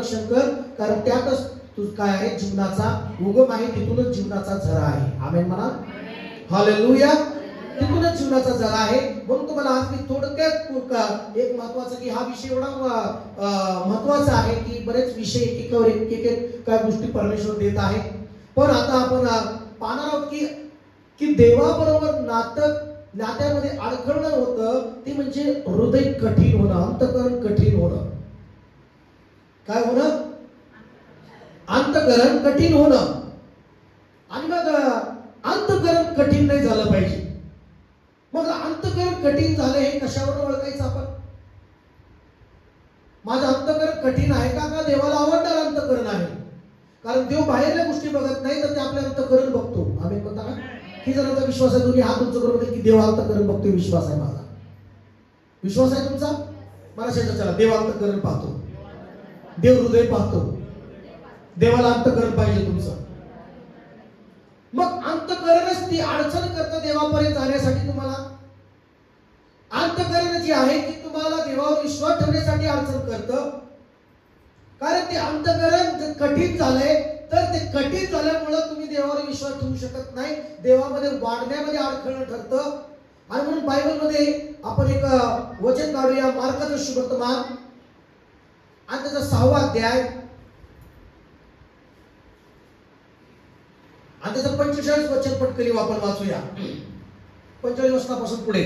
रक्षण कर, कारण त्यातच तू काय आहे, जीवनाचा उगम आहे, तिथूनच जीवनाचा झरा आहे. आमेन म्हणा. हालेलुया. तिथूनच जीवनाचा झरा आहे. म्हणून तुम्हाला आज मी थोडक्यात एक महत्वाचं, की हा विषय एवढा महत्वाचा आहे की बरेच विषय एक काय गोष्टी परमेश्वर देत आहे. पण आता आपण पाहणार आहोत की देवाबरोबर नात्यामध्ये अडखळणं होतं ते म्हणजे हृदय कठीण होणं, अंतःकरण कठीण होणं. काय होणं? अंतःकरण कठीण होणं. आणि मग अंतःकरण कठीण नाही झालं पाहिजे. मग अंतःकरण कठीण झालं हे कशावर ओळखायचं आपण? माझं अंतःकरण कठीण आहे का देवाला आवडणारं अंतःकरण आहे? कारण देव बाहेरच्या गोष्टी बघत नाही, तर ते आपल्या अंतःकरण बघतो. आम्ही म्हणता का ही जणांचा विश्वास आहे? दोन्ही हात उंच करून की देव अंतःकरण बघतो. विश्वास आहे माझा. विश्वास आहे तुमचा? मला शेतात चला, देव अंतःकरण पाहतो, देव हृदय पाहतो. देवाला अंतःकरण पाहिजे तुमचं. मग अंतःकरणच ती अडचण करतं देवापर्यंत जाण्यासाठी. तुम्हाला अंतःकरण जी आहे ती तुम्हाला देवावर विश्वास ठेवण्यासाठी अडचण करतं. कारण ते अंतःकरण जर कठीण झालंय, तर ते कठीण झाल्यामुळे तुम्ही देवावर विश्वास ठेवू शकत नाही. देवामध्ये वाढण्यामध्ये अडखळण ठरतं. आणि म्हणून बायबलमध्ये आपण एक वचन काढूया, मार्काचं सुवर्तमान आणि त्याचा 6वा अध्याय आणि त्याचं 45 वचन पटकन आपण वाचूया. 45 वचनापासून पुढे.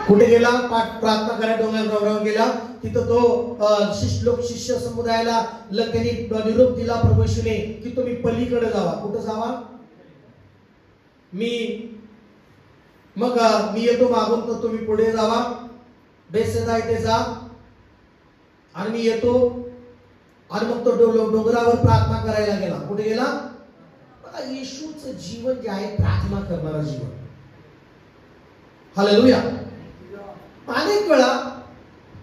कुठे गेला? प्रार्थना करायला डोंगरावर गेला. तिथं तो शिष्य समुदायाला त्यांनी निरोप दिला प्रभू येशूने की तुम्ही पलीकडे जावा. कुठं जावा? मी येतो मागून, तर तुम्ही पुढे जावा. बेतसैदा इथे जा आणि मी येतो. आणि मग तो डोंगरावर प्रार्थना करायला गेला. कुठे गेला? बघा, येशूचं जीवन जे आहे प्रार्थना करणारं जीवन. हालेलुया. अनेक वेळा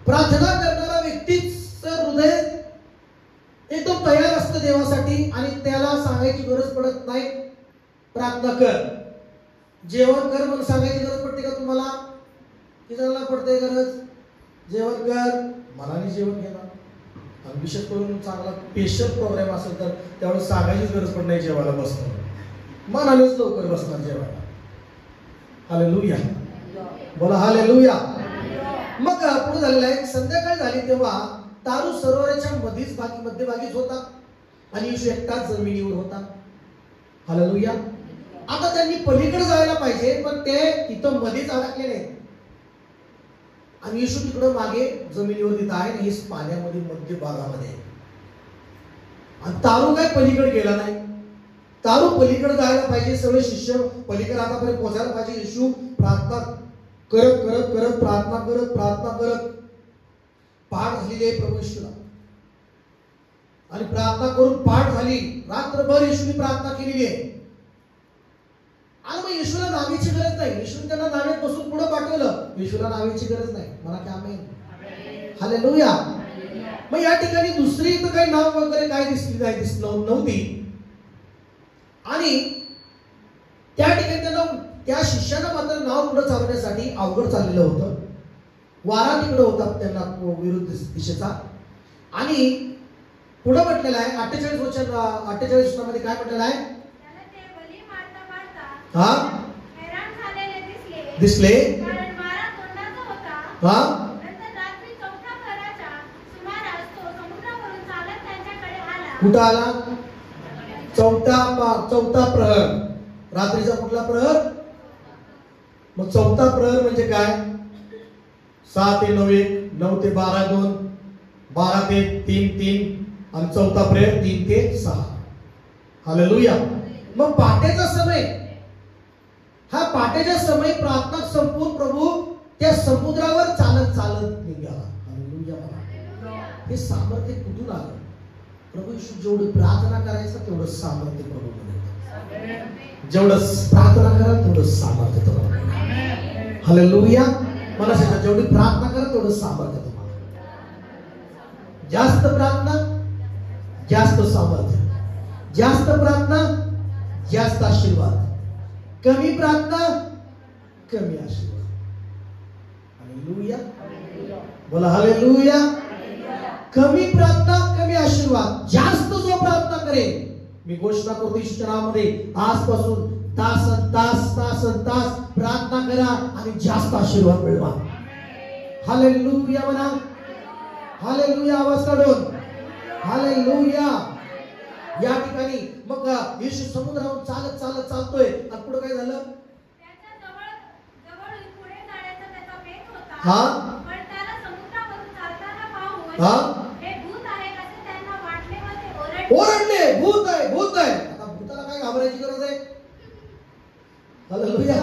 प्रार्थना करणारा व्यक्तीचं हृदय एकदम तयार असतं देवासाठी आणि त्याला सांगायची गरज पडत नाही प्रार्थना कर, जेवण कर म्हणून सांगायची गरज पडते का तुम्हाला? किती जणांना पडते गरज? जेवण कर, मनाने जेवण घेणार. आणि विशेष करून चांगला स्पेशल प्रोग्राम असेल तर त्यावेळेस सांगायचीच गरज पडत नाही, जेवायला बसणार, मनानेच लवकर बसणार जेवायला. हालेलुया. बोला हालेलुया. मग पुढे झालेला आहे, संध्याकाळ झाली तेव्हा तारू सरोवराच्या मध्यभागीच होता आणि येशू एकटाच जमिनीवर होता. हालेलुया. आता त्यांनी पलीकडे जायला पाहिजे, पण ते तिथं मध्येच अडकलेले आहेत आणि येशू तिकडं मागे जमिनीवर तिथं आहे, हेच पाण्यामध्ये मध्यभागामध्ये. आणि तारू काय पलीकडे गेला नाही. तारू पलीकडे जायला पाहिजे, सगळे शिष्य पलीकडे आतापर्यंत पोहोचायला पाहिजे. येशू प्रार्थना करत करत करत प्रार्थना करत पाठ झालेली आहे प्रभू येशूला. आणि प्रार्थना करून पाठ झाली, रात्रभर येशूने प्रार्थना केलेली आहे. आणि मग येशूला नावेची गरज नाही. येशूने त्यांना नावेत बसून पुढे पाठवलं. येशूला नावेची गरज नाही. मला काय आमेन. हालेलुया. मग या ठिकाणी दुसरी इथं काही नाव वगैरे काय दिसली नव्हती. आणि त्या ठिकाणी त्यांना त्या शिष्यानं मात्र नाव पुढे चालवण्यासाठी अवघड चाललेलं होतं. वारा तिकडे होता त्यांना विरुद्ध दिशेचा. आणि पुढे म्हटलेलं आहे 48 वचनामध्ये काय म्हटलेलं आहे? हा दिसले. हा कुठं आला? चौथा प्रहर. रात्रीचा कुठला प्रहर? मग चौथा प्रहर म्हणजे काय? 6 ते 9 1, 9 ते 12 2, 12 ते 3 3 आणि चौथा प्रहर 3 ते 6. हालेलुया. मग पहाटेचा समय, हा पहाटेचा समय प्रार्थना संपून प्रभू त्या समुद्रावर चालत निघाला. हालेलुया. हे सामर्थ्य कुठून आलं? प्रभू येशू जेवढं प्रार्थना करायचं तेवढं सामर्थ्य प्रभू मिळतं. जेवढं प्रार्थना कराल तेवढं सामर्थ्य तुम्हाला. हालेलुया. मला सांगा, जेवढी प्रार्थना करा तेवढं सामर्थ्य तुम्हाला. जास्त प्रार्थना जास्त सामर्थ्य, जास्त प्रार्थना जास्त आशीर्वाद, कमी प्रार्थना कमी आशीर्वाद. हालेलुया, बोला हालेलुया. कमी प्रार्थना कमी आशीर्वाद, जास्त जो प्रार्थना करेल, मी घोषणा करतो ईश्वराच्या नावामध्ये आजपासून तासन तास प्रार्थना करा आणि जास्त आशीर्वाद मिळवा. हालेलुया म्हणा, हालेलुया आवाज काढून, हालेलुया. या ठिकाणी मग येशू समुद्रावरून चालत चालत चालतोय आणि पुढे काय झालं? हा ओरडले, भूत आहे भूत आहे. आता भूताला काय घाबरायची गरज आहे? हालेलुया.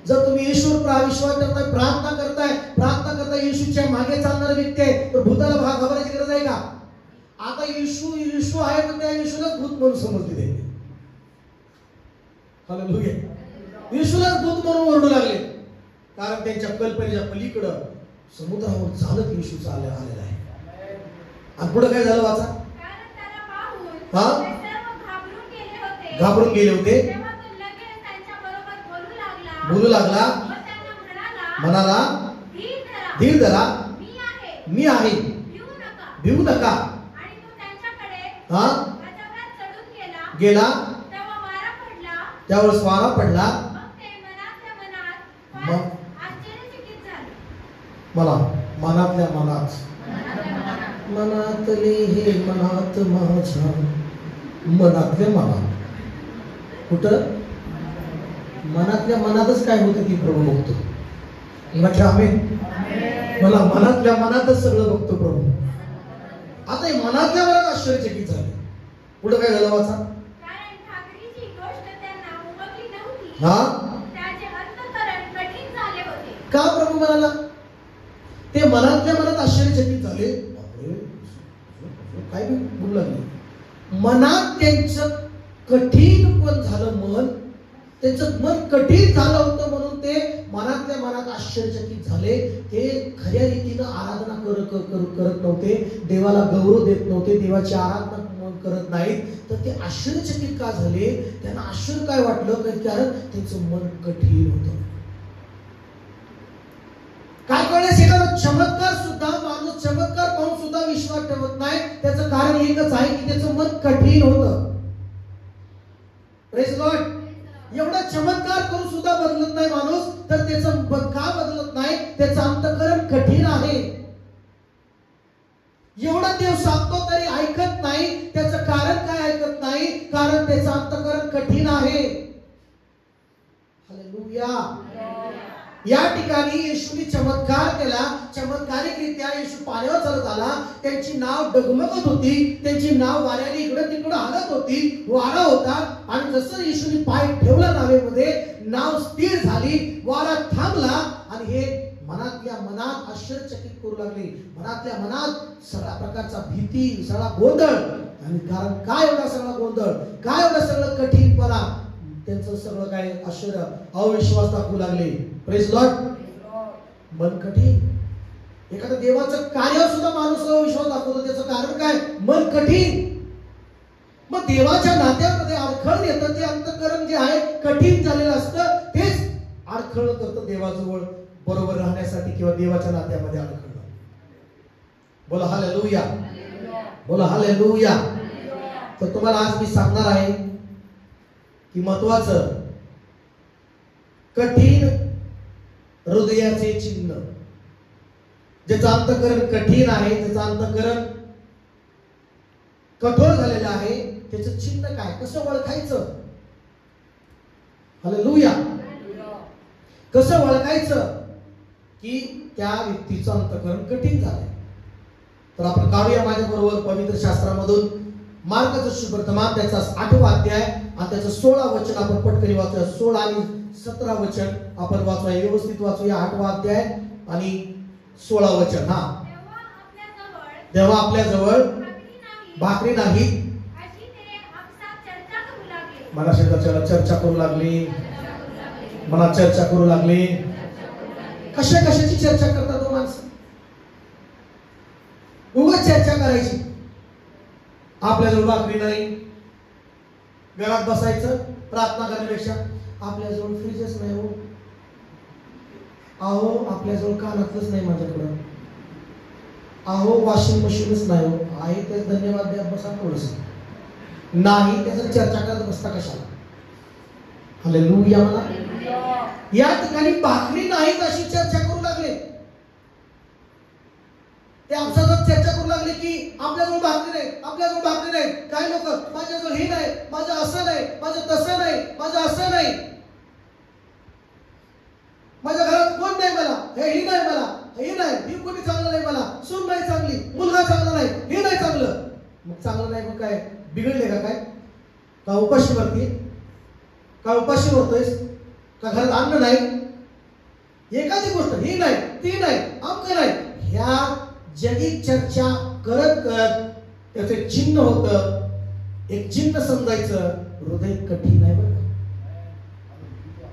जर तुम्ही येशूवर विश्वास करताय, प्रार्थना करताय, येशूच्या मागे चालणारा व्यक्ती आहे, तर भूताला घाबरायची गरज आहे का? आता येशू आहे पण त्या येशूलाच भूत म्हणून समजले. हालेलुया. येशूलाच भूत म्हणून ओरडू लागले, कारण त्यांच्या कल्पनेच्या पलीकडं समुद्रावर चालत येशू आलेला आहे. आणि पुढे काय झालं वाचा? घाबरून गेले होते. बोलू लागला, म्हणाला, धीर धरा, मी आहे, भिवू नका. गेला, त्यावर स्वारा पडला. मला मनातल्या मनातले हे मनात माझ्या, मनातल्या मनात, कुठं मनातल्या मनातच काय होतं ती प्रभू बघतो. म्हटलं आम्ही, मला मनातल्या मनातच सगळं बघतो प्रभू. आता हे मनातल्या मनात आश्चर्यचकित झाले. पुढे काय झालं वाचा? हा का प्रभू म्हणाला? ते मनातल्या मनात आश्चर्यचकित झाले. काय बोलू लागले? मनात त्यांचं कठीण पण झालं मन, त्यांचं मन कठीण झालं होतं म्हणून ते मनातल्या मनात आश्चर्यचकित झाले. ते खऱ्या रीतीनं आराधना करत नव्हते, देवाला गौरव देत नव्हते, देवाची आराधना करत नाहीत. तर ते आश्चर्यचकित का झाले? त्यांना आश्चर्य काय वाटलं? कारण त्यांचं मन कठीण होतं. काय कळेस एखादा चमत्कार सुद्धा, माणूस चमत्कार पाहून सुद्धा विश्वास ठेवत नाही, त्याचं कारण एकच आहे की त्याचं मन कठीण होतं. Praise Lord. एवढा चमत्कार करून सुद्धा बदलत नाही माणूस, तर त्याचं का बदलत नाही? त्याचं अंतःकरण कठीण आहे. एवढा देव सांगतो तरी ऐकत नाही. त्याचं कारण काय ऐकत नाही? कारण त्याचं अंतःकरण कठीण आहे. हालेलुया. या ठिकाणी येशूने चमत्कार केला. चमत्कारिकरित्या येशू पाण्यावर चालत आला. त्यांची नाव डगमगत होती, त्यांची नाव वाऱ्याने इकडं तिकडं हलत होती, वारा होता. आणि जसं येशूने पाय ठेवला नावेमध्ये, नाव स्थिर झाली, वारा थांबला. आणि हे मनातल्या मनात आश्चर्यचकित करू लागले. मनातल्या मनात सगळ्या प्रकारचा भीती, सगळा गोंधळ. आणि कारण काय एवढा सगळा गोंधळ, काय एवढा सगळं कठीणपणा? त्यांचं सगळं काय आश्चर्य, अविश्वास दाखवू लागले. Praise Lord. मन कठीण. एखाद्या देवाचं कार्य सुद्धा माणूस अविश्वास दाखवतो, त्याचं कारण काय? मन कठीण. मग देवाच्या नात्यामध्ये अडखळ येतं, ते अंतःकरण जे आहे कठीण झालेलं असतं, तेच अडखळ करतं देवाजवळ बरोबर राहण्यासाठी किंवा देवाच्या नात्यामध्ये अडखळ. बोला हालेलुया, बोला हालेलुया. तर तुम्हाला आज मी सांगणार आहे की महत्वाचं कठीण हृदयाचे चिन्ह. ज्याचं अंतःकरण कठीण आहे, ज्याचं अंतःकरण कठोर झालेलं आहे, त्याचं चिन्ह काय? कसं ओळखायचं? हालेलुया. कसं ओळखायचं की त्या व्यक्तीचं अंतःकरण कठीण झालंय? तर आपण काढूया माझ्या बरोबर पवित्र शास्त्रामधून मार्कचं सुवर्तमान, त्याचा 8वा अध्याय आणि त्याचं 16 वचन आपण पटकन वाचूया. 16 आणि 17 वचन आपण वाचूया, व्यवस्थित वाचूया. 8वा अध्याय आणि 16 वचन. हा. तेव्हा आपल्या जवळ भाकरी नाही, मला चर्चा करू लागली, मला चर्चा करू लागली. कशाची चर्चा करतात माणसं? उगाच चर्चा करायची. आपल्याजवळ भाकरी नाही, घरात बसायचं प्रार्थना करण्यापेक्षा. आपल्याजवळ फ्रीजच नाही हो, अहो आपल्याजवळ कानातलंच नाही माझ्याकडं, अहो वॉशिंग मशीनच नाही हो, आहे ते धन्यवाद द्या बसा थोडस, नाही त्याचं चर्चा करत बसता कशाला. हालेलुया म्हणा. या ठिकाणी भाकरी नाहीत अशी चर्चा करू लागले. ते आमच्यासोबत चर्चा करू लागले की आपल्याजवळ भाकरी नाही, आपल्याजवळ भाकरी नाही. काय लोक माझ्याजवळ हे नाही, माझं असं नाही, माझं तसं नाही, माझं असं नाही, माझ्या घरात कोण नाही, मला हे नाही, मला हे नाही, हे कोणी चांगलं नाही, मला सून नाही चांगली, मुलगा चांगला नाही, हे नाही चांगलं. मग चांगलं नाही मग काय बिघडले का? काय का उपाशी वरती, का उपाशी होतोयस, का घरात अन्न नाही, एखादी गोष्ट ही नाही ती नाही अमक नाही, ह्या जगी चर्चा करत करत त्याचे चिन्ह होतं. एक चिन्ह समजायचं, हृदय कठीण आहे बरं.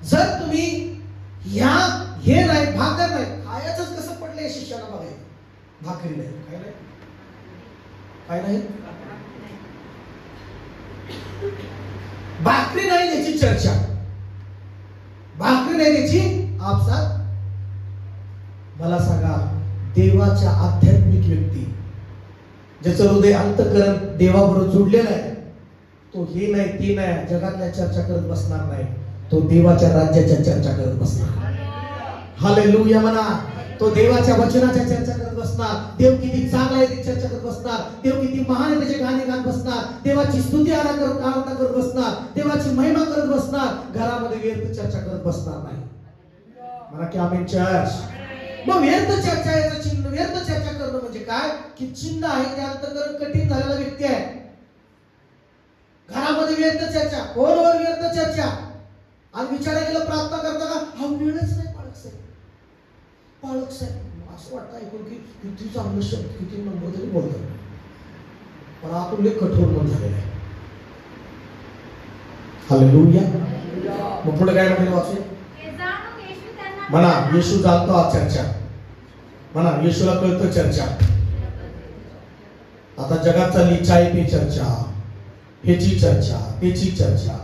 जर तुम्ही ह्या हे नाही, भाकर नाही, खायचंच कसं पडलंय शिष्याला बघायचं. भाकरी नाही, काय नाही, काय नाही, भाकरी नाही याची चर्चा, भाकरी नाही याची आपसात. मला सांगा, देवाच्या आध्यात्मिक व्यक्ती ज्याचं हृदय अंतःकरण देवाबरोबर जुडलेलं आहे, तो हे नाही ते नाही जगातल्या चर्चा करत बसणार नाही, तो देवाच्या राज्याच्या चर्चा करत बसणार. हालेलुया म्हणा. तो देवाच्या वचनाच्या चर्चा करत बसणार. देव किती चांगला आहे ती चर्चा करत बसणार. देव किती महान आहे त्याचे गाणे गात बसणार. देवाची स्तुती आराधना करत बसणार. देवाची महिमा करत बसणार. घरामध्ये व्यर्थ चर्चा करत बसणार नाही. म्हणा की आमेन चर्च. मग व्यर्थ चर्चा याचं चिन्ह, व्यर्थ चर्चा करणं म्हणजे काय की चिन्ह आहे ते अंतःकरण कठीण झालेला व्यक्ती आहे. घरामध्ये व्यर्थ चर्चा, फोनवर व्यर्थ चर्चा, आणि विचारायला गेलं प्रार्थना करता का हा वेळच नाही. पाळक साहेब असं वाटतं ऐकून की किती चांगलं शब्द, किती नंबर तरी बोलतात, पण आपण लय कठोर मन झालेलं आहे. हालेलुया. मग पुढे काय म्हणाले वाचू म्हणा, येशू जाणतो आज चर्चा, म्हणा येशूला कळतं चर्चा. आता जगात चालली चाय पे चर्चा, ह्याची चर्चा, त्याची चर्चा.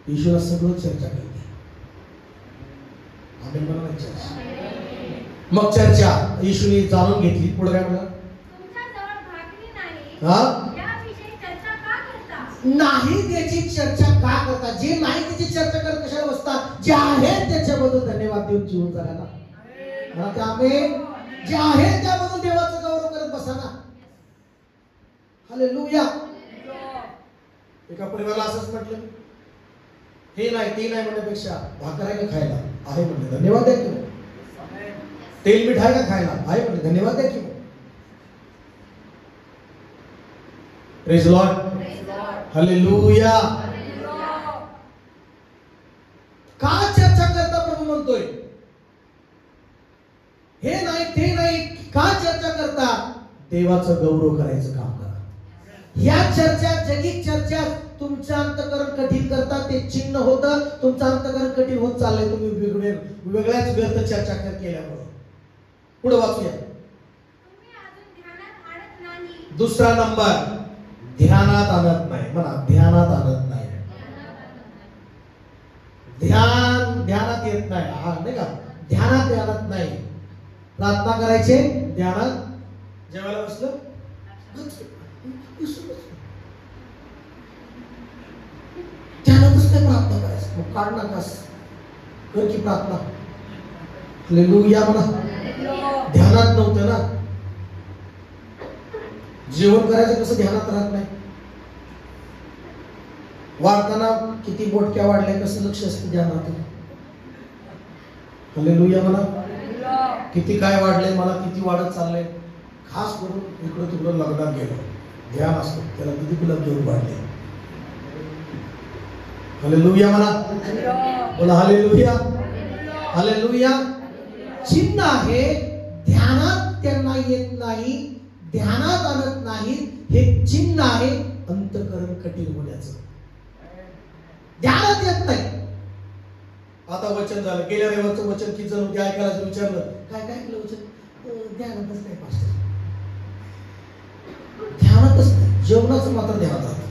येशूला सगळं चर्चा करते. आम्ही म्हणा नाही चर्चा. मग चर्चा येशूने जाणून घेतली. पुढे काय म्हणा, नाही त्याची चर्चा का करता. जे नाही त्याची चर्चा करत कशाला बसता. जे आहे त्याच्याबद्दल धन्यवाद देऊन जीवन जगायला. म्हणा त्यामुळे जे आहे त्याबद्दल देवाचा गौरव करत बसा ना. हालेलुया. एका परिवाराला असंच म्हटलं, हे नाही ते नाही म्हणण्यापेक्षा भाकर आहे का खायला, आहे म्हणले धन्यवाद द्या की. तेल मीठ आहे का खायला, आहे म्हणले धन्यवाद द्या की. Praise Lord. हालेलुया. का चर्चा करता प्रभू म्हणतोय, हे नाही ते नाही का चर्चा करता. देवाचं गौरव करायचं काम करा. या चर्चा, जगी चर्चा तुमचं अंतःकरण कठीण करतात. ते चिन्ह होतं, तुमचं अंतःकरण कठीण होत चाललंय. तुम्ही वेगळ्याच व्यर्थ चर्चा केल्यामुळे. पुढे वाचूया. दुसरा नंबर, ध्यानात आणत नाही. म्हणा ध्यानात आणत नाही. ध्यानात येत नाही. हा नाही का, ध्यानात आणत नाही. प्रार्थना करायचे ध्यानात, जेवायला बसलं ध्यानातच नाही प्रार्थना करायचं. मग काढ नकास, कर की प्रार्थना. हालेलुया म्हणा. ध्यानात नव्हतं ना. जेवण करायचं कसं ध्यानात राहत नाही. वाढताना किती बोटक्या वाढल्या कसं लक्ष असतं ध्यानात. हालेलुया म्हणा. किती काय वाढलंय, मला किती वाढत चाललंय. खास करून इकडं तिकडं लग्नात गेलो, ध्यान असतं त्याला किती गुलाब घेऊन वाढले. हालेलुया म्हणा. बोला हालेलुया. हालेलुया. चिन्ह आहे, ध्यानात त्यांना येत नाही, ध्यानात आणत नाही. हे चिन्ह आहे अंतःकरण कठीण होण्याचं. ध्यानात येत नाही. आता वचन झालं, गेल्या रविवारचं वचन किती जण होते ऐकायला विचारलं, काय काय केलं वचन, ध्यानातच नाही पास्टर. ध्यानातच नाही. जेवणाचं मात्र ध्यानात राहतं.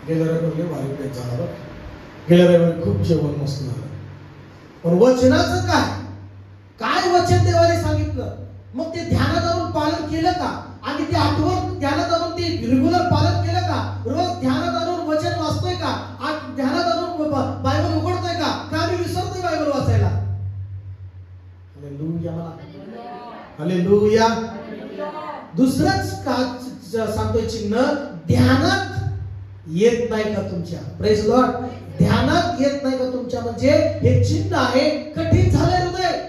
गेल्या रविवारी भारी पेट झाला बघ. गेल्या रविवारी खूप जेवण मस्त झालं. पण वचनाचं काय काय वचन देवाने सांगितलं, मग ते ध्यानात आणून पालन केलं का? आणि ते आठवण ध्यानात आणून ते रेग्युलर पालन केलं का? रोज ध्यानात आणून वचन वाचतोय का? ध्यानात आणून बायबल उघडतोय का? का आम्ही विसरतोय बायबल वाचायला? हालेलुया म्हणा. हालेलुया. दुसरंच का सांगतोय चिन्ह, ध्यानात येत नाही का तुमच्या? Praise Lord. ध्यानात येत नाही का तुमच्या, म्हणजे हे चिन्ह आहे कठीण झालंय हृदय.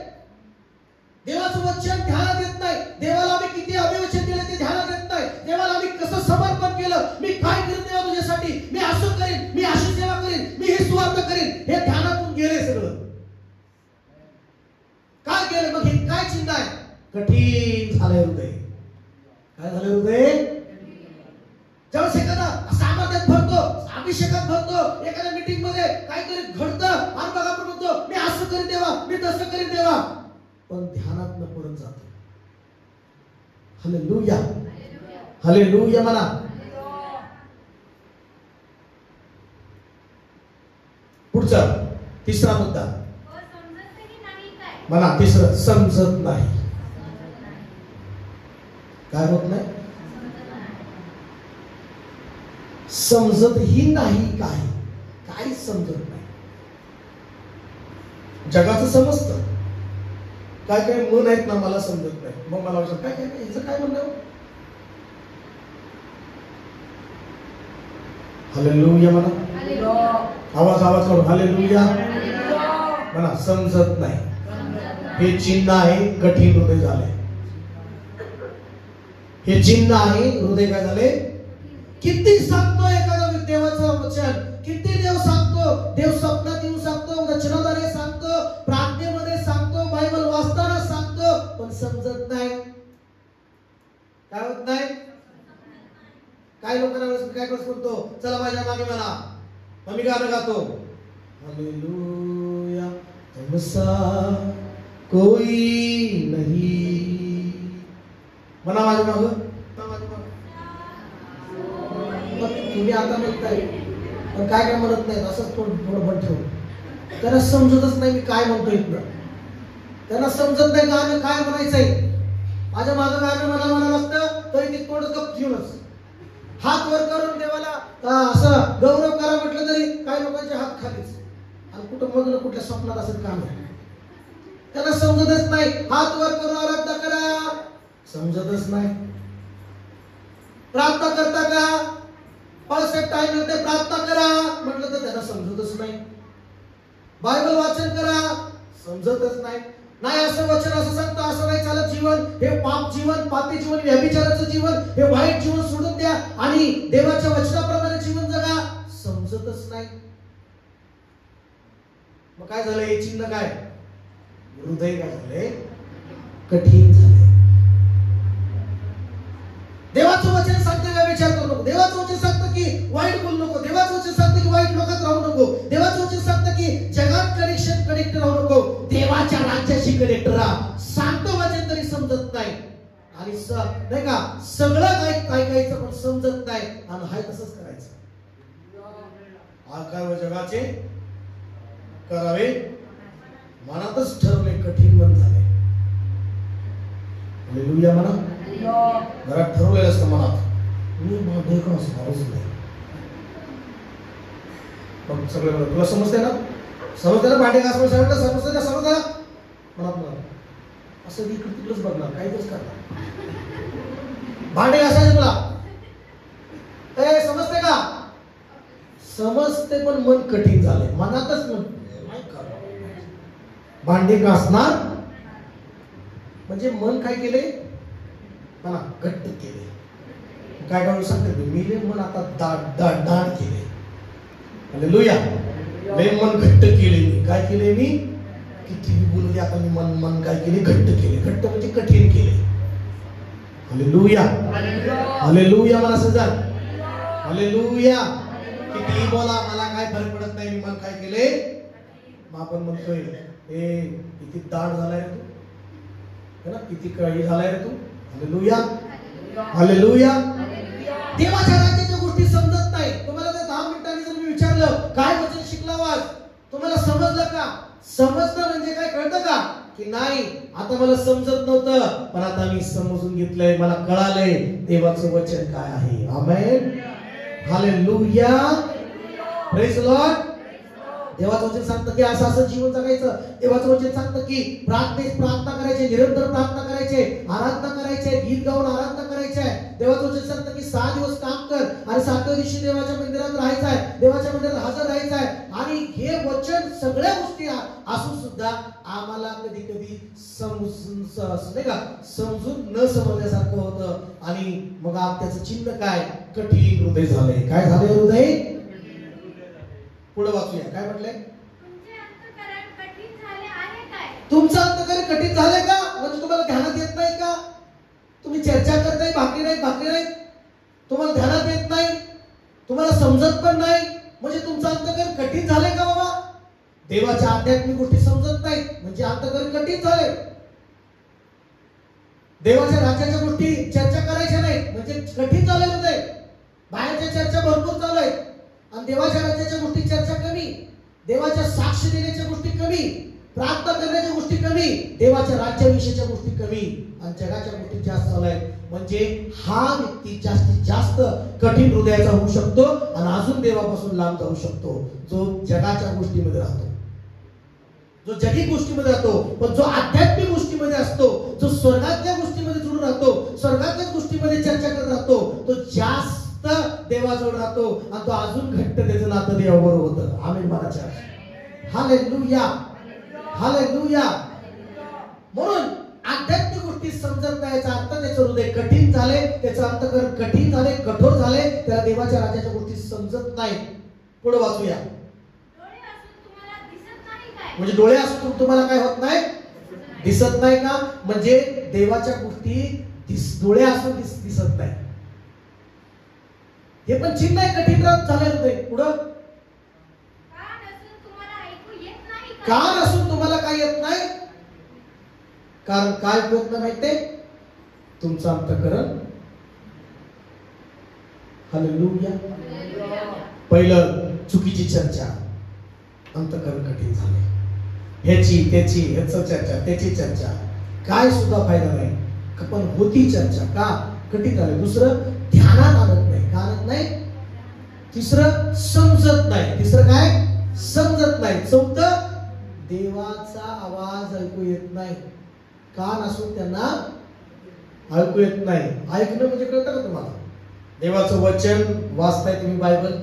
देवाचं वचन ध्यानात येत नाही. देवाला आम्ही किती अभिवचन केलं ते ध्यानात येत नाही. देवाला आम्ही कसं समर्पण केलं, मी काय करेन देवा तुझ्यासाठी, मी असं करेन, मी अशी सेवा करेन, मी हे सुवार्थ करेन, हे ध्यानातून गेले सगळं. काय केलं मग? हे काय चिन्ह आहे? कठीण झालंय हृदय. काय झालं हृदय? ज्यावेळेस एखादा सामर्थ्यात भरतो, अभिषेकात भरतो, एखाद्या मीटिंग मध्ये काहीतरी घडतं आणि बघा आपण म्हणतो मी असं करीन देवा, मी तसं करीन देवा, पण ध्यानात न पडत जातो. हालेलुया. हालेलुया म्हणा. पुढचा तिसरा मुद्दा म्हणा. तिसरं समजत नाही. काय होत नाही? समजतही नाही. काय काय समजत नाही. जगाचं समजतं, काय काय मन आहेत ना मला समजत नाही. मग मला वाटतं काय काय याचं काय म्हणणं. हालेलुया म्हणा. आवाज करून हालेलुया म्हणा. समजत नाही हे चिन्ह आहे कठीण हृदय झाले. हे चिन्ह आहे हृदय काय झाले. किती सांगतो एखादा देवाचं वचन, किती देव सांगतो, देव स्वप्नात येऊन सांगतो, वचनाद्वारे सांगतो, प्रार्थनेमध्ये सांगतो, बायबल वाचताना सांगतो, पण समजत नाही. काय होत नाही? काय लोकांना काय करतो, चला माझ्या मागे म्हणा, मग मी गाणं गातो. हालेलुया तुमसा कोई नहीं म्हणा माझ्या मागं. तुम्ही आता म्हणताय पण काय काय म्हणत नाही, असंच थोडं बंद ठेवून. त्यांना समजतच नाही मी काय म्हणतो इथं. त्यांना समजत नाही गाणं काय म्हणायचंय. माझ्या मागं गाणं म्हणावं लागतं तरी ते थोडं गप घेऊनच हात वर करून देवाला असं गौरव करा म्हटलं तरी काही लोकांचे हात खालीच. आणि कुठं मग कुठल्या स्वप्नात असं काम आहे. त्यांना समजतच नाही. हात वर करून आराधना करा, समजतच नाही. प्रार्थना करता का, परफेक्ट टाइम मध्ये प्रार्थना करा म्हटलं तर त्यांना समजतच नाही. बायबल वाचन करा, समजतच नाही. नाही असं वचन असं सांगतं, असं नाही चालत जीवन, हे पाप जीवन, पापी जीवन, व्यभिचाराचं जीवन, हे वाईट जीवन सोडून द्या आणि देवाच्या वचनाप्रमाणे जीवन जगा, समजतच नाही. मग काय झालं? हे चिन्ह काय? हृदय काय झाले? कठीण झाले. देवाचं वचन सांगतं का विचार करू नको. देवाचं वचन सांगतं की वाईट बोलू नको. देवाचं वचन सांगतं की वाईट लोकात राहू नको. देवाचं वचन सांगतं की जगात कनेक्ट राहू नको. देवाच्या राज्याशी कनेक्ट राहा. सांगतं वचन तरी समजत नाही. आणि नाही का सगळं ऐकायचं पण समजत नाही आणि हाय तसंच करायचं. काय जगाचे करावे मनातच ठरवले, कठीण मन झाले. हालेलुया म्हणा. घरात ठरवलेलं असतं मनात, मी भांडे का असणारच नाही. पण सगळं तुला समजते ना, समजते ना भांडे घासणं समजते ना, समजते ना मनात असं इकडे तिकडच बघणार, काहीतच करणार. भांडे घासायचे तुला समजते का? समजते पण मन कठीण झाले. मनातच नाही करणार. भांडे घासणार म्हणजे मन काय केले? मला घट्ट केले. काय काय सांगते मी मन आता दाड केले. हालेलुया. लय मन घट्ट केले. मी काय केले? मी किती बोलू दे आता. मी मन काय केले? घट्ट केले. घट्ट म्हणजे कठीण केले. हालेलुया. हालेलुया मला सजल. हालेलुया. किती बोला मला काय फरक पडत नाही. मी मन काय केले? मग आपण म्हणतोय ए किती दाढ झालाय रे तू, है ना, किती कळी झालाय रे तू. हालेलुया. हालेलुया. देवाच्या राज्याच्या गोष्टी समजत नाही. तुम्हाला जर 10 मिनिटांनी जर मी विचारलं काय वचन शिकला आज, तुम्हाला समजलं का? समजणं म्हणजे काय कळतं का? की नाही आता मला समजत नव्हतं पण आता मी समजून घेतलंय, मला कळालंय देवाचं वचन काय आहे. आमेन. हालेलुया. Praise Lord. देवाचं वचन सांगतं की असं असं जीवन जगायचं. देवाचं वचन सांगतं की प्रार्थना करायचे, निरंतर प्रार्थना करायचे, आराधना करायचे, गीत गाऊन आराधना करायचे. देवाचं वचन सांगतं की 6 दिवस काम कर आणि 7व्या दिवशी देवाच्या मंदिरात राहायचं आहे, देवाच्या मंदिरात हजर राहायचं आहे. आणि हे वचन सगळ्या गोष्टी असून सुद्धा आम्हाला कधी कधी समजून न समजल्यासारखं होतं. आणि मग त्याचं चिन्ह काय? कठीण हृदय झालंय. काय झालंय हृदय? पुढे वाचूया काय म्हटलंय? तुमचं अंतःकरण कठीण झालंय का? म्हणजे तुम्हाला ध्यानात येत नाही का? तुम्ही चर्चा करताय, भाकरी नाही, तुम्हाला ध्यानात येत नाही, तुम्हाला समजत पण नाही, म्हणजे तुमचं अंतःकरण कठीण झालंय का बाबा? देवाच्या आध्यात्मिक गोष्टी समजत नाहीत म्हणजे अंतःकरण कठीण झालंय. देवाच्या राज्याच्या गोष्टी चर्चा करायच्या नाहीत म्हणजे कठीण झालेलं हृदय. बाहेरच्या चर्चा भरपूर चालू आहेत आणि देवाच्या राज्याच्या गोष्टी चर्चा कमी, देवाच्या साक्ष देण्याच्या गोष्टी कमी, प्रार्थना करण्याच्या गोष्टी कमी, देवाच्या राज्याविषयीच्या गोष्टी कमी आणि जगाच्या गोष्टी जास्त चालू आहेत. म्हणजे हा व्यक्ती जास्तीत जास्त कठीण हृदयाचा होऊ शकतो आणि अजून देवापासून लांब जाऊ शकतो. जो जगाच्या गोष्टीमध्ये राहतो, जो जगी गोष्टीमध्ये राहतो, पण जो आध्यात्मिक गोष्टीमध्ये असतो, जो स्वर्गातल्या गोष्टीमध्ये जुळून राहतो, स्वर्गातल्या गोष्टीमध्ये चर्चा करत राहतो, तो जास्त देवाजवळ राहतो आणि तो अजून घट्ट त्याचं नातं देवाबरोबर होतं. आमेन म्हणायचं. हालेलुया. हालेलुया. म्हणून आध्यात्मिक गोष्टी समजत नाही याचा अर्थ त्याचं हृदय कठीण झाले, त्याचं अंतःकरण कठीण झाले, कठोर झाले, त्याला देवाच्या राज्याच्या गोष्टी समजत नाही. पुढे वाचूया. म्हणजे डोळे असून तुम्हाला काय होत नाही? दिसत नाही का? म्हणजे देवाच्या गोष्टी डोळे असून दिसत नाही. हे पण चिन्ह आहे कठीण झाले होते. पुढं कान असून तुम्हाला काय येत नाही? कारण काय प्रयत्न माहितीये? तुमचं अंतःकरण. हालेलुया. पहिलं चुकीची चर्चा, अंतःकरण कठीण झाले. ह्याची त्याची ह्याचं चर्चा, त्याची चर्चा, काय सुद्धा फायदा नाही. पण होती चर्चा का? कठीण झाले. दुसरं ध्यानात आणत नाही. का आणत नाही? तिसरं समजत नाही. तिसरं काय? समजत नाही. चौथं देवाचा आवाज ऐकू येत नाही. कान असून त्यांना ऐकू येत नाही. ऐकणं म्हणजे कळतं का तुम्हाला? देवाचं वचन वाचताय तुम्ही बायबल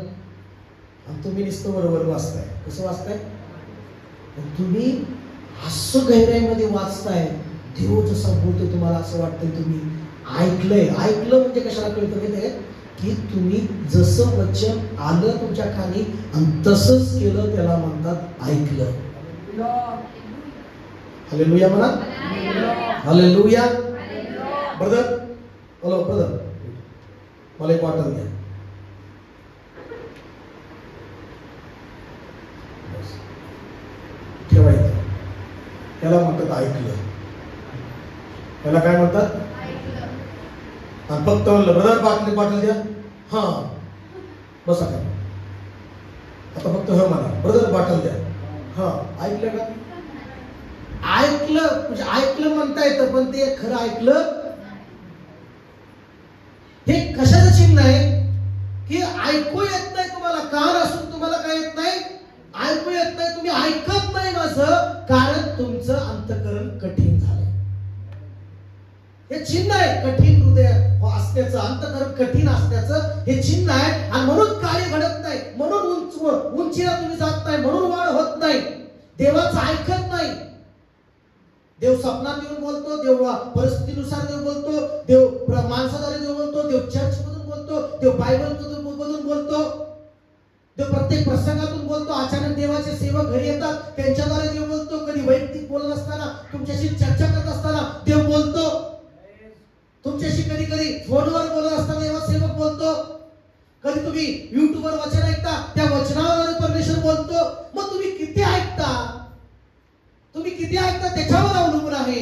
आणि तुम्ही नुसतं बरोबर वाचताय. कसं वाचताय? तुम्ही असं गहराईमध्ये वाचताय, देव जसं बोलतो तुम्हाला असं वाटतंय तुम्ही ऐकलंय. ऐकलं म्हणजे कशाला कळतं माहिती आहे? की तुम्ही जसं वचन आलं तुमच्या कानी आणि तसंच केलं त्याला म्हणतात ऐकलं. हालेलुया म्हणा. हालेलुया. ब्रदर, हॅलो ब्रदर, मला एक बॉटल द्या. ठेवायचं. त्याला म्हणतात ऐकलं. त्याला काय म्हणतात? आणि फक्त म्हणलं ब्रदर बॉटल द्या. हा बसा काय. आता फक्त ह म्हणा ब्रदर बॉटल द्या. हा ऐकलं का? ऐकलं म्हणजे ऐकलं म्हणता येतं पण ते खरं ऐकलं. हे कशाचं चिन्ह आहे? की ऐकू येत नाही तुम्हाला. कान असून तुम्हाला काय येत नाही? ऐकू येत नाही. तुम्ही ऐकत नाही माझं, कारण तुमचं अंतःकरण कठीण झालंय. हे चिन्ह आहे कठीण हृदय असण्याचं, अंतःकरण कठीण असण्याचं हे चिन्ह आहे. आणि म्हणून कार्य घडत नाही, म्हणून उंचीला तुम्ही जात नाही, म्हणून वाढ होत नाही, देवाचं ऐकत नाही. देव स्वप्नात येऊन बोलतो, देव परिस्थितीनुसार देव बोलतो, देव माणसाद्वारे देव बोलतो, देव चर्च मधून बोलतो, देव बायबल मधून बोलतो, देव प्रत्येक प्रसंगातून बोलतो. अचानक देवाचे सेवक घरी येतात, त्यांच्याद्वारे देव बोलतो. कधी वैयक्तिक बोलत असताना, तुमच्याशी चर्चा करत असताना देव बोलतो. तुमच्याशी कधी कधी फोनवर बोलत असताना देवा सेवक बोलतो. कधी तुम्ही युट्यूबवर वचन ऐकता, त्या वचनावर परमेश्वर बोलतो. मग तुम्ही किती ऐकता? तुम्ही किती ऐकता त्याच्यावर अवलंबून आहे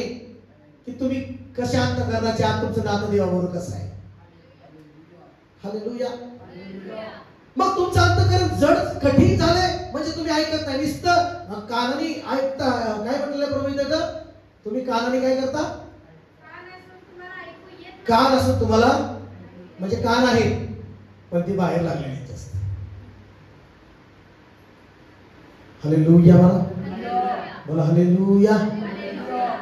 की तुम्ही कशा अंतःकरणाच्या आत तुमचं नातं देवाबरोबर कसं आहे. हालेलुया. मग तुमचं अंतःकरण जड कठीण झालंय म्हणजे तुम्ही ऐकत नाही. नुसतं कानाने ऐकता. काय म्हटलेलं प्रभू इथं? तुम्ही कानाने काय करता? कान असं तुम्हाला म्हणजे कान आहे पण ती बाहेर लागलेली असते. हालेलुया बोला हालेलुया.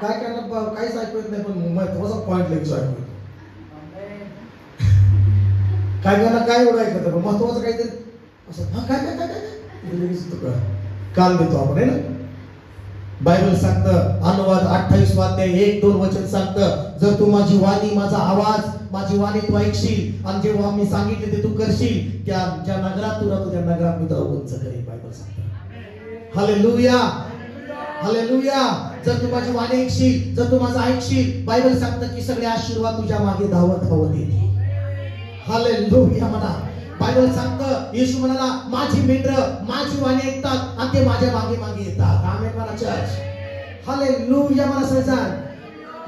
काय करणार काहीच ऐकू येत नाही पण महत्वाचा पॉइंट लगेच ऐकू येतो. काय करणार काय एवढं ऐकत पण महत्वाचं काहीतरी असं काय काय काय काय कान देतो आपण आहे ना. बायबल सांगतं अनुवाद 28 वाक्य 1-2 वचन सांगतं जर तू माझी वाणी माझा आवाज माझी वाणी तू ऐकशील आणि जेव्हा मी सांगितले ते तू करशील त्या ज्या नगरात तू राहतो त्या नगरात मी तुला उंच करेन. बायबल सांगतं. Hallelujah hallelujah. जर तू माझी वाणी ऐकशील जर तू माझं ऐकशील बायबल सांगतं की सगळे आशीर्वाद तुझ्या मागे धावत धावत येतील. हालेलुया म्हणा. बायबल सांगतं येशू म्हणाला माझी मेंढरं माझी वाणी ऐकतात आणि ते माझ्या मागे मागे येतात. आमेन म्हणा चर्च. हालेलुया म्हणा सैतान.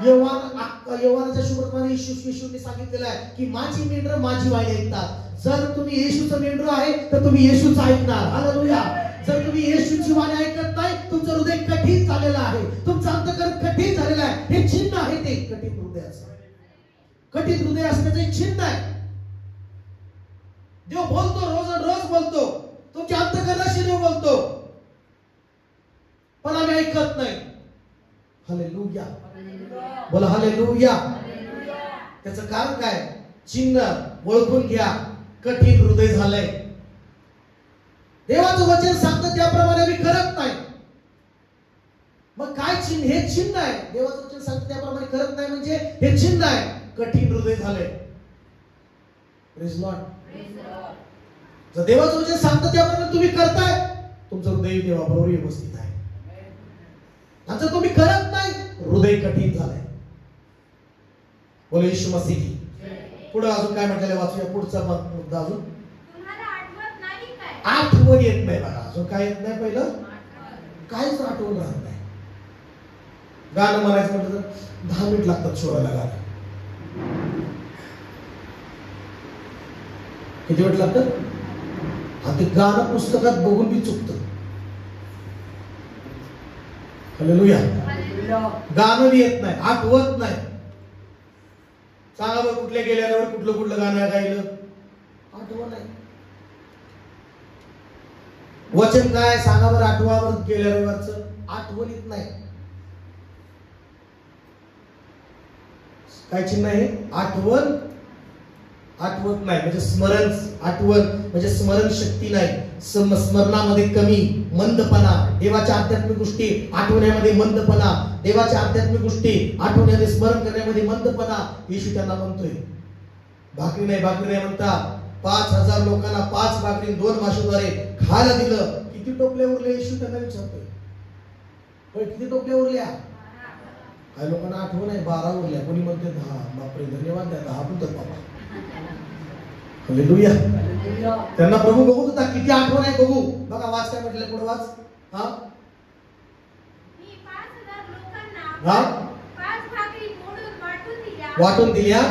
योहानाच्या सुवर्तमानी येशूने सांगितलेलं आहे की माझी मेंढरं माझी वाणी ऐकतात. जर तुम्ही येशूचं मेंढरं आहे तर तुम्ही येशूचं ऐकणार. हालेलुया. जर तुम्ही येशूची वाणी ऐकत नाही तुमचं हृदय कठीण झालेलं आहे. तुमचं अंतःकरण कठीण झालेलं आहे. हे चिन्ह आहे ते कठीण हृदयाचं. कठीण हृदय असण्याचं एक चिन्ह आहे. देव बोलतो रोज रोज बोलतो. तुमच्या अंतःकरणाशी देव बोलतो पण आम्ही ऐकत नाही. हालेलुया बोला हालेलुया. त्याचं कारण काय? चिन्ह ओळखून घ्या. कठीण हृदय झालंय. देवाचं वचन सांगतं त्याप्रमाणे आम्ही करत नाही. मग काय चिन्ह? हे चिन्ह आहे. देवाचं वचन सांगतं त्याप्रमाणे करत नाही म्हणजे हे चिन्ह आहे. कठीण हृदय झालंय. Praise Lord. जर देवाचं वचन सांगतं त्याप्रमाणे तुम्ही करताय तुमचं हृदय देवाबरोबर व्यवस्थित आहे. आणि जर तुम्ही करत नाही हृदय कठीण झालंय. बोला येशू मसीह की. पुढे अजून काय म्हटलेलं वाचूया. पुढचा मुद्दा अजून आठवण येत नाही. बघा अजून काय येत नाही. पहिलं काहीच आठवण राहत नाही. गाणं म्हणायचं म्हटलं तर 10 मिनिट लागतात शोधायला. गाणं किती वेळ लागतं? ते गाणं पुस्तकात बघून बी चुकतं. हालेलुया. गाणं बी येत नाही. आठवत नाही. सांगा बरं कुठल्या गेल्यावर कुठलं गाणं गायलं आठवत नाही. वचन काय सांगा बरं आठवावर गेल्यावरच आठवणीत नाही. काय चिन्ह आहे? आठवत नाही म्हणजे स्मरण. आठवण म्हणजे स्मरण शक्ती नाही. स्मरणामध्ये कमी, मंदपणा. देवाच्या आध्यात्मिक गोष्टी आठवण्यामध्ये मंदपणा. देवाच्या आध्यात्मिक गोष्टी आठवण्यामध्ये स्मरण करण्यामध्ये मंदपणा. येशू त्यांना म्हणतोय भाकरी नाही म्हणता 5,000 लोकांना 5 भाकरी 2 माशाद्वारे खायला दिलं. किती टोपल्या उरल्या? येशू त्यांना विचारतोय किती टोपल्या उरल्या? काही लोकांना आठवण आहे 12 उरल्या. कोणी म्हणते 10. बापरे धन्यवाद द्या 10 पण तर बाबा. हालेलुया. त्यांना प्रभू बघू होता किती आठवण आहे बघू. बघा वाच काय म्हटलं पुढे वाच. हा वाटून दिल्या.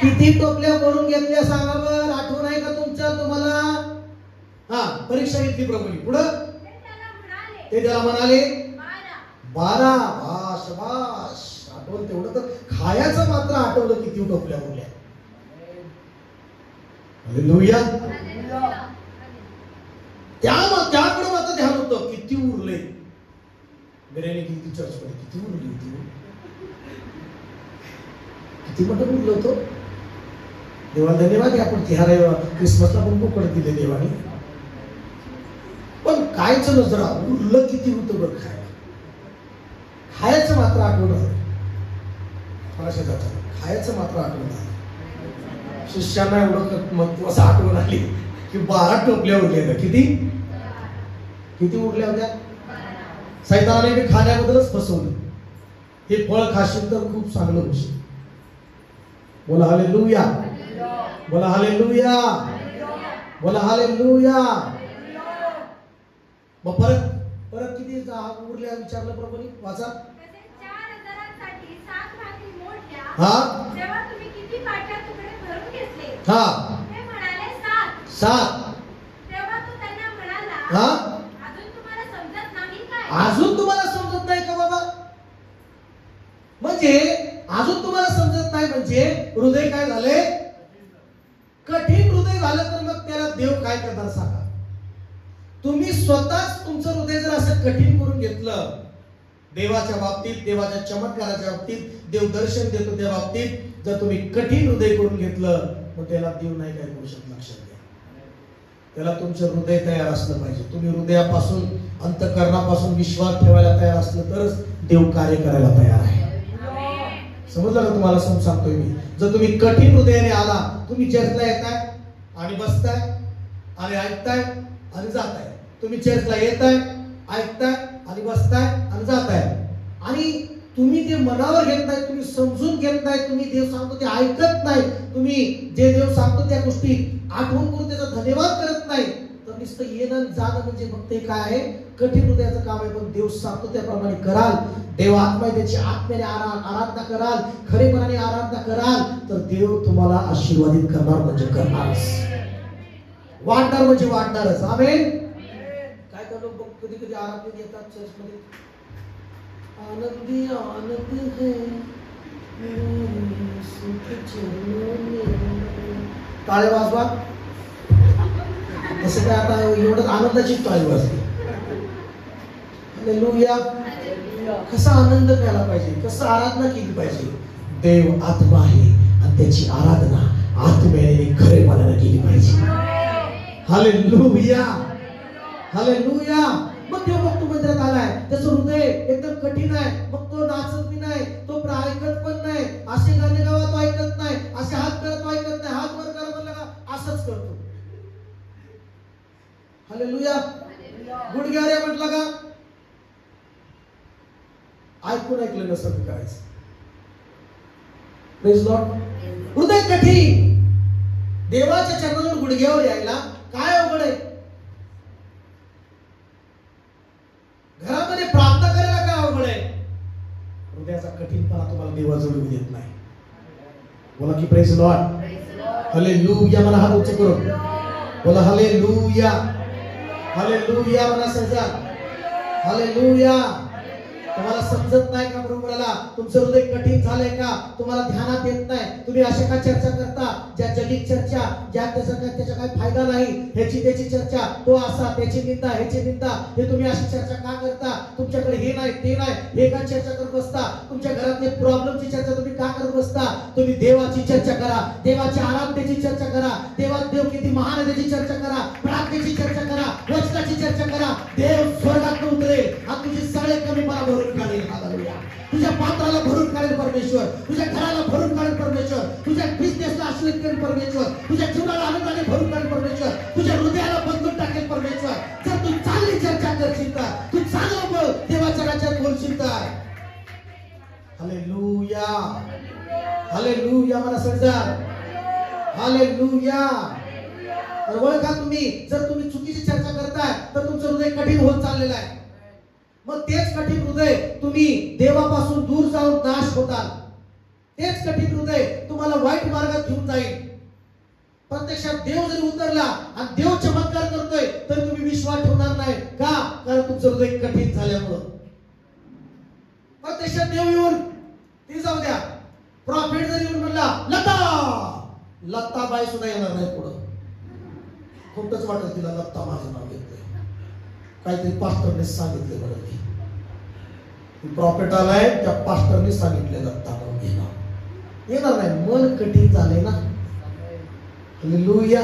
किती टोपल्या भरून घेतल्या सांगा बरं. आठवण आहे का तुमच्या? तुम्हाला हा परीक्षा घेतली प्रभूंनी. पुढं ते त्याला म्हणाले 12. शाबाश. आठवण तेवढं तर खायचं मात्र आठवलं किती टोपल्या उरल्या. हालेलुया. त्याकडे मात्र ध्यान होतं किती उरले. बिर्याणी किती चर्चमध्ये किती उरली होती. किती मोठं उरलं होतं. देवाला धन्यवाद. आपण तिहारा क्रिसमसला पण बोकड दिले देवाने. पण कायचं नजरा उरलं किती होतं बरं खायला. खायचं मात्र आठवण झालं. खायचं मात्र आठवण झालं. शिष्यांना एवढं महत्वाचं आठवण आली की 12 टोपल्या उरल्या होत्या. किती उरल्या होत्या? सैतानाने मी खाण्याबद्दलच फसवलं. हे फळ खाशील तर खूप चांगलं होशील. बोला हालेलुया. बोला हालेलुया. बोला हालेलुया. मग परत किती उरल्या विचारलं प्रभूने. वाचा. हा जेव्हा तुम्ही किती काठ्या तुकडे भरून घेतले. हा, ते म्हणाले 7. 7. तेव्हा तो त्यांना म्हणाला, हा, अजून तुम्हाला समजत नाही काय? अजून तुम्हाला समजत नाही का बाबा? म्हणजे अजून तुम्हाला समजत नाही म्हणजे हृदय काय झाले? कठीण हृदय झालं. तर मग त्याला देव काय करणार सांगा? तुम्ही स्वतःच तुमचं हृदय जर असं कठीण करून घेतलं, देवाच्या बाबतीत, देवाच्या चमत्काराच्या बाबतीत, देव दर्शन देतो त्या बाबतीत जर तुम्ही कठीण हृदय करून घेतलं, मग त्याला देव नाही काय करू शकत. लक्षात घ्या, त्याला तुमचं हृदय तयार असलं पाहिजे. तुम्ही हृदयापासून, अंतःकरणापासून विश्वास ठेवायला तयार असलं तरच देव कार्य करायला तयार आहे. समजलं का तुम्हाला? सांगतोय मी. जर तुम्ही कठीण हृदयाने आला, तुम्ही चर्चला येताय आणि बसताय आणि ऐकताय आणि जाताय. तुम्ही चर्चला येताय, ऐकताय आणि बसताय आणि जाताय, आणि तुम्ही ते मनावर घेत नाही, तुम्ही समजून घेत नाही, तुम्ही देव सांगतो ते ऐकत नाही, तुम्ही जे देव सांगतो त्या गोष्टी आठवण करून त्याचा धन्यवाद करत नाही, तर नुसतं येणं जाणं म्हणजे मग ते काय आहे? कठीण हृदयाचं काम आहे. पण देव सांगतो त्याप्रमाणे कराल, देव आत्मा त्याची आत्म्याने आराधना कराल, खरेपणाने आराधना कराल, तर देव तुम्हाला आशीर्वादित करणार म्हणजे करणारच, वाढणार म्हणजे वाढणारच. आमेन. काय करतो कधी कधी आराधनेत येतात चर्चमध्ये, आनंदी आनंद है टाळे वाजवा. असं काय आता एवढं आनंदाची टाळी वाजते? हालेलुया. कसा आनंद घ्यायला पाहिजे, कसं आराधना केली पाहिजे? देव आत्मा आहे आणि त्याची आराधना आत्म्याने खरेपणाने केली पाहिजे. Hallelujah, hallelujah. मग देव बघतो मंदिरात आलाय, त्याचं हृदय एकदम कठीण आहे, मग तो नाचत बी नाही, तो ऐकत पण नाही, असे गाणे गावात ऐकत नाही, असे हात करत ऐकत नाही, हात वर करा म्हणलं का असंच करतो. हालेलुया. गुडघ्यावर म्हटलं का ऐकून ऐकलं नसतं करायचं. Praise Lord. हृदय कठीण. देवाच्या चरणावर गुडघ्यावर यायला काय अवघड आहे? घरामध्ये प्रार्थना करायला काय अवघड आहे? हृदयाचा कठीणपणा तुम्हाला देवाजवळ येऊ देत नाही. बोला की प्रेज लॉर्ड. हालेलुया. मला हात उंच करून बोला हालेलुया, हालेलुया. मला सजा हालेलुया. तुम्हाला समजत नाही का बरोबरला? तुमचं हृदय कठीण झालंय का? तुम्हाला ध्यानात येत नाही? तुम्ही अशा का चर्चा करता ज्या जगिक चर्चा, ज्या त्याचा काय फायदा नाही, ह्याची त्याची चर्चा, तो असा, त्याची निंदा, ह्याची निंदा, हे तुम्ही अशी चर्चा का करता? तुमच्याकडे हे नाही ते नाही, हे का चर्चा करत बसता? तुमच्या घरातले प्रॉब्लेमची चर्चा तुम्ही का करत बसता? तुम्ही देवाची चर्चा करा, देवाच्या आराधनेची चर्चा करा, देव किती महान आहे त्याची चर्चा करा, प्रार्थनेची चर्चा करा, वचनाची चर्चा करा. देव स्वर्गात उतरेल आणि तुझी सगळे कमीपणा भरून काढेल. हालेलुया. तुझ्या पात्राला भरून काढेल परमेश्वर, तुझ्या घराला भरून काढेल परमेश्वर, तुझ्या बिझनेसला आशीर्वाद करेल परमेश्वर, तुझ्या जीवनाला आनंदाने भरून काढेल परमेश्वर, तुझ्या हृदयाला बदलून टाकेल परमेश्वर. जर तू चांगली चर्चा करशील तर, तू चांगलं बोल, देवाच्या राज्यात बोलशील तर. Hallelujah, hallelujah. मला समजा हालेलुया. तर ओळखा तुम्ही, जर तुम्ही चुकीची चर्चा करताय तर तुमचं हृदय कठीण होत चाललेलं आहे. मग तेच कठीण हृदय तुम्ही देवापासून दूर जाऊन नाश होताल. तेच कठीण हृदय तुम्हाला वाईट मार्गात घेऊन जाईल. प्रत्यक्षात देव जरी उतरला आणि देव चमत्कार करतोय तर तुम्ही विश्वास ठेवणार नाही का? कारण तुमचं हृदय कठीण झाल्यामुळं. प्रत्यक्षात देव येऊन ती जाऊ द्या, प्रॉफिट जरी येऊन म्हणला लत्ता बाई सुद्धा येणार नाही पुढं. खोटच वाटत तिला, लत्ता माझं नाव घेतलंय, काहीतरी पास्टरने सांगितले म्हणून. प्रॉफिट आलाय, त्या पास्टरने सांगितले लत्ता म्हणून येणार नाही. मन कठीण झालंय ना. हालेलुया,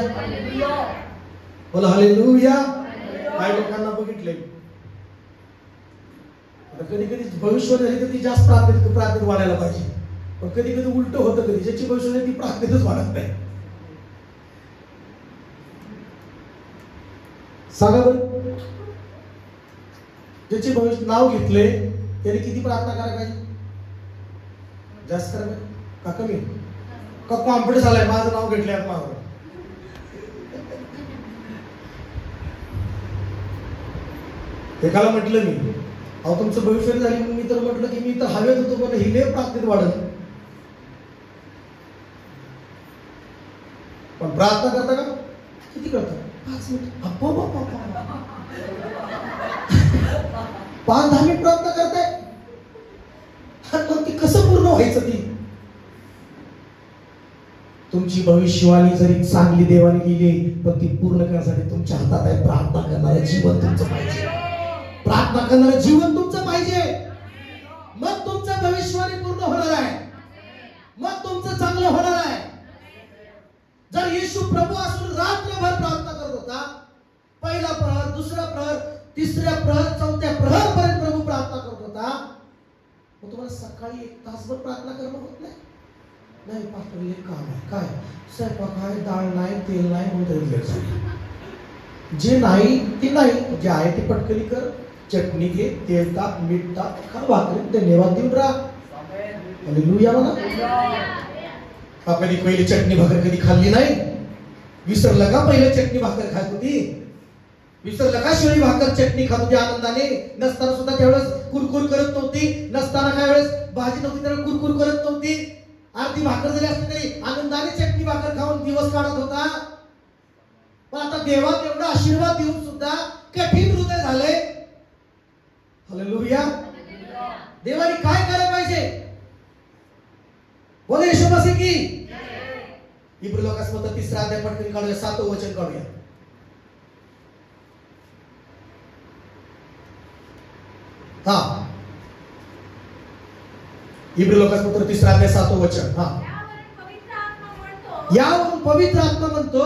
बोला हालेलुया. काही लोकांना बघितले कधी कधी भविष्य झाली तर ती जास्त प्रार्थनेत वाढायला पाहिजे, पण कधी कधी उलट होतं, कधी ज्याची भविष्य ती प्रार्थनेतच वाढत नाही. सांगा बरं, ज्याचे भविष्य नाव घेतले त्याने किती प्रार्थना करायला पाहिजे? जास्त करायला का कमी? का कॉन्फिडन्स आलाय माझं नाव घेतलंय माझं? एकाला म्हटलं मी, अहो तुमचं भविष्य झाली, मी तर म्हटलं की मी तर हवेत होतो, पण हिले प्रार्थनेत वाढत. पण प्रार्थना करता का? किती करता? 5 मिनिट. 5-10 मिनिट प्रार्थना करताय. आणि मग ती कसं पूर्ण व्हायचं? ती तुमची भविष्यवाणी जरी चांगली देवाने लिहिली, पण ती पूर्ण करण्यासाठी तुमच्या हातात आहे. प्रार्थना करणारं जीवन तुमचं पाहिजे. प्रार्थना करणारं जीवन तुमचं पाहिजे. मग तुमचं भविष्यवाणी पूर्ण होणार आहे. मग तुमचं चांगलं होणार आहे. जर येशू प्रभू असून रात्रभर प्रार्थना करत होता, पहिला प्रहर, दुसरा प्रहर, तिसऱ्या प्रहर, चौथ्या प्रहर पर्यंत प्रभू प्रार्थना करत होता, मग तुम्हाला सकाळी 1 तासभर प्रार्थना करणं होत नाही? नाही पास्टर, हे काम आहे. काय? स्वयंपाक आहे, डाळ नाही, तेल नाही, म्हणून जे नाही ते नाही, जे आहे ते पटकनी कर. चटणी घे, तेल टाक, मीठ टाक, खा भाकरी, धन्यवाद देऊन राहा. हालेलुया म्हणा. कधी पहिले चटणी भाकर कधी खाल्ली नाही? विसरलं का पहिले चटणी भाकर खात होती? विसरलं का शिळी भाकर चटणी खात होती आनंदाने? नसताना सुद्धा त्यावेळेस कुरकुर करत नव्हती. नसताना काय वेळेस भाजी नव्हती त्यावेळेस कुरकुर करत नव्हती. अर्धी भाकर जरी असली तरी आनंदाने चटणी भाकर खाऊन दिवस काढत होता. पण आता देवात एवढा आशीर्वाद देऊन सुद्धा कठीण हृदय झाले. हालेलुया. देवाने काय करायला पाहिजे? बोले येशू मसीह की. इब्री लोकांमध्ये 3रा अध्याय पटकन काढूया, 7वं वचन काढूया. हा, इब्री लोकांमध्ये 3रा अध्याय 7वं वचन. हा, यावरून पवित्र आत्मा म्हणतो,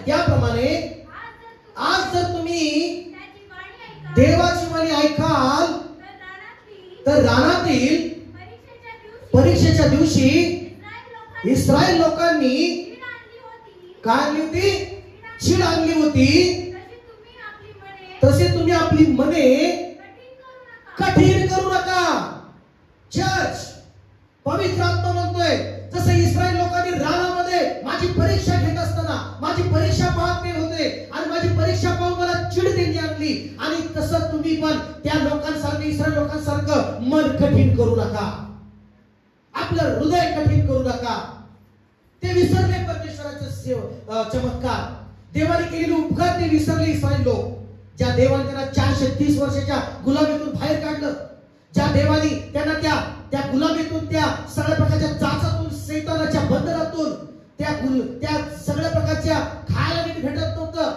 त्याप्रमाणे आज जर तुम्ही देवाची वाणी ऐकाल तर रानातील परीक्षेच्या दिवशी इस्रायल लोकांनी काय आणली होती? चीड आणली होती. तसे तुम्ही आपली मने कठीण करू नका. चर्च, पवित्र आत्मा म्हणतोय, जसं इस्रायल लोकांनी रानामध्ये माझी परीक्षा घेत असताना माझी परीक्षा पाहत नाही होते आणि माझी परीक्षा पाहून मला चिड त्यांनी आणली, आणि तसं तुम्ही पण त्या लोकांसारखं, इस्रायल लोकांसारखं मन कठीण करू नका. आपलं हृदय कठीण करू नका. ते विसरले परमेश्वराचे चमत्कार, देवाने केलेले उपकार ते विसरले इस्रायल लोक. ज्या देवाने त्यांना 430 वर्षाच्या गुलामीतून बाहेर काढलं, ज्या देवाने त्यांना त्या गुलामीतून, त्या सगळ्या प्रकारच्या जाचातून, शैतानाच्या बंधनातून, त्या सगळ्या प्रकारच्या खायला नीट भेटत नव्हतं,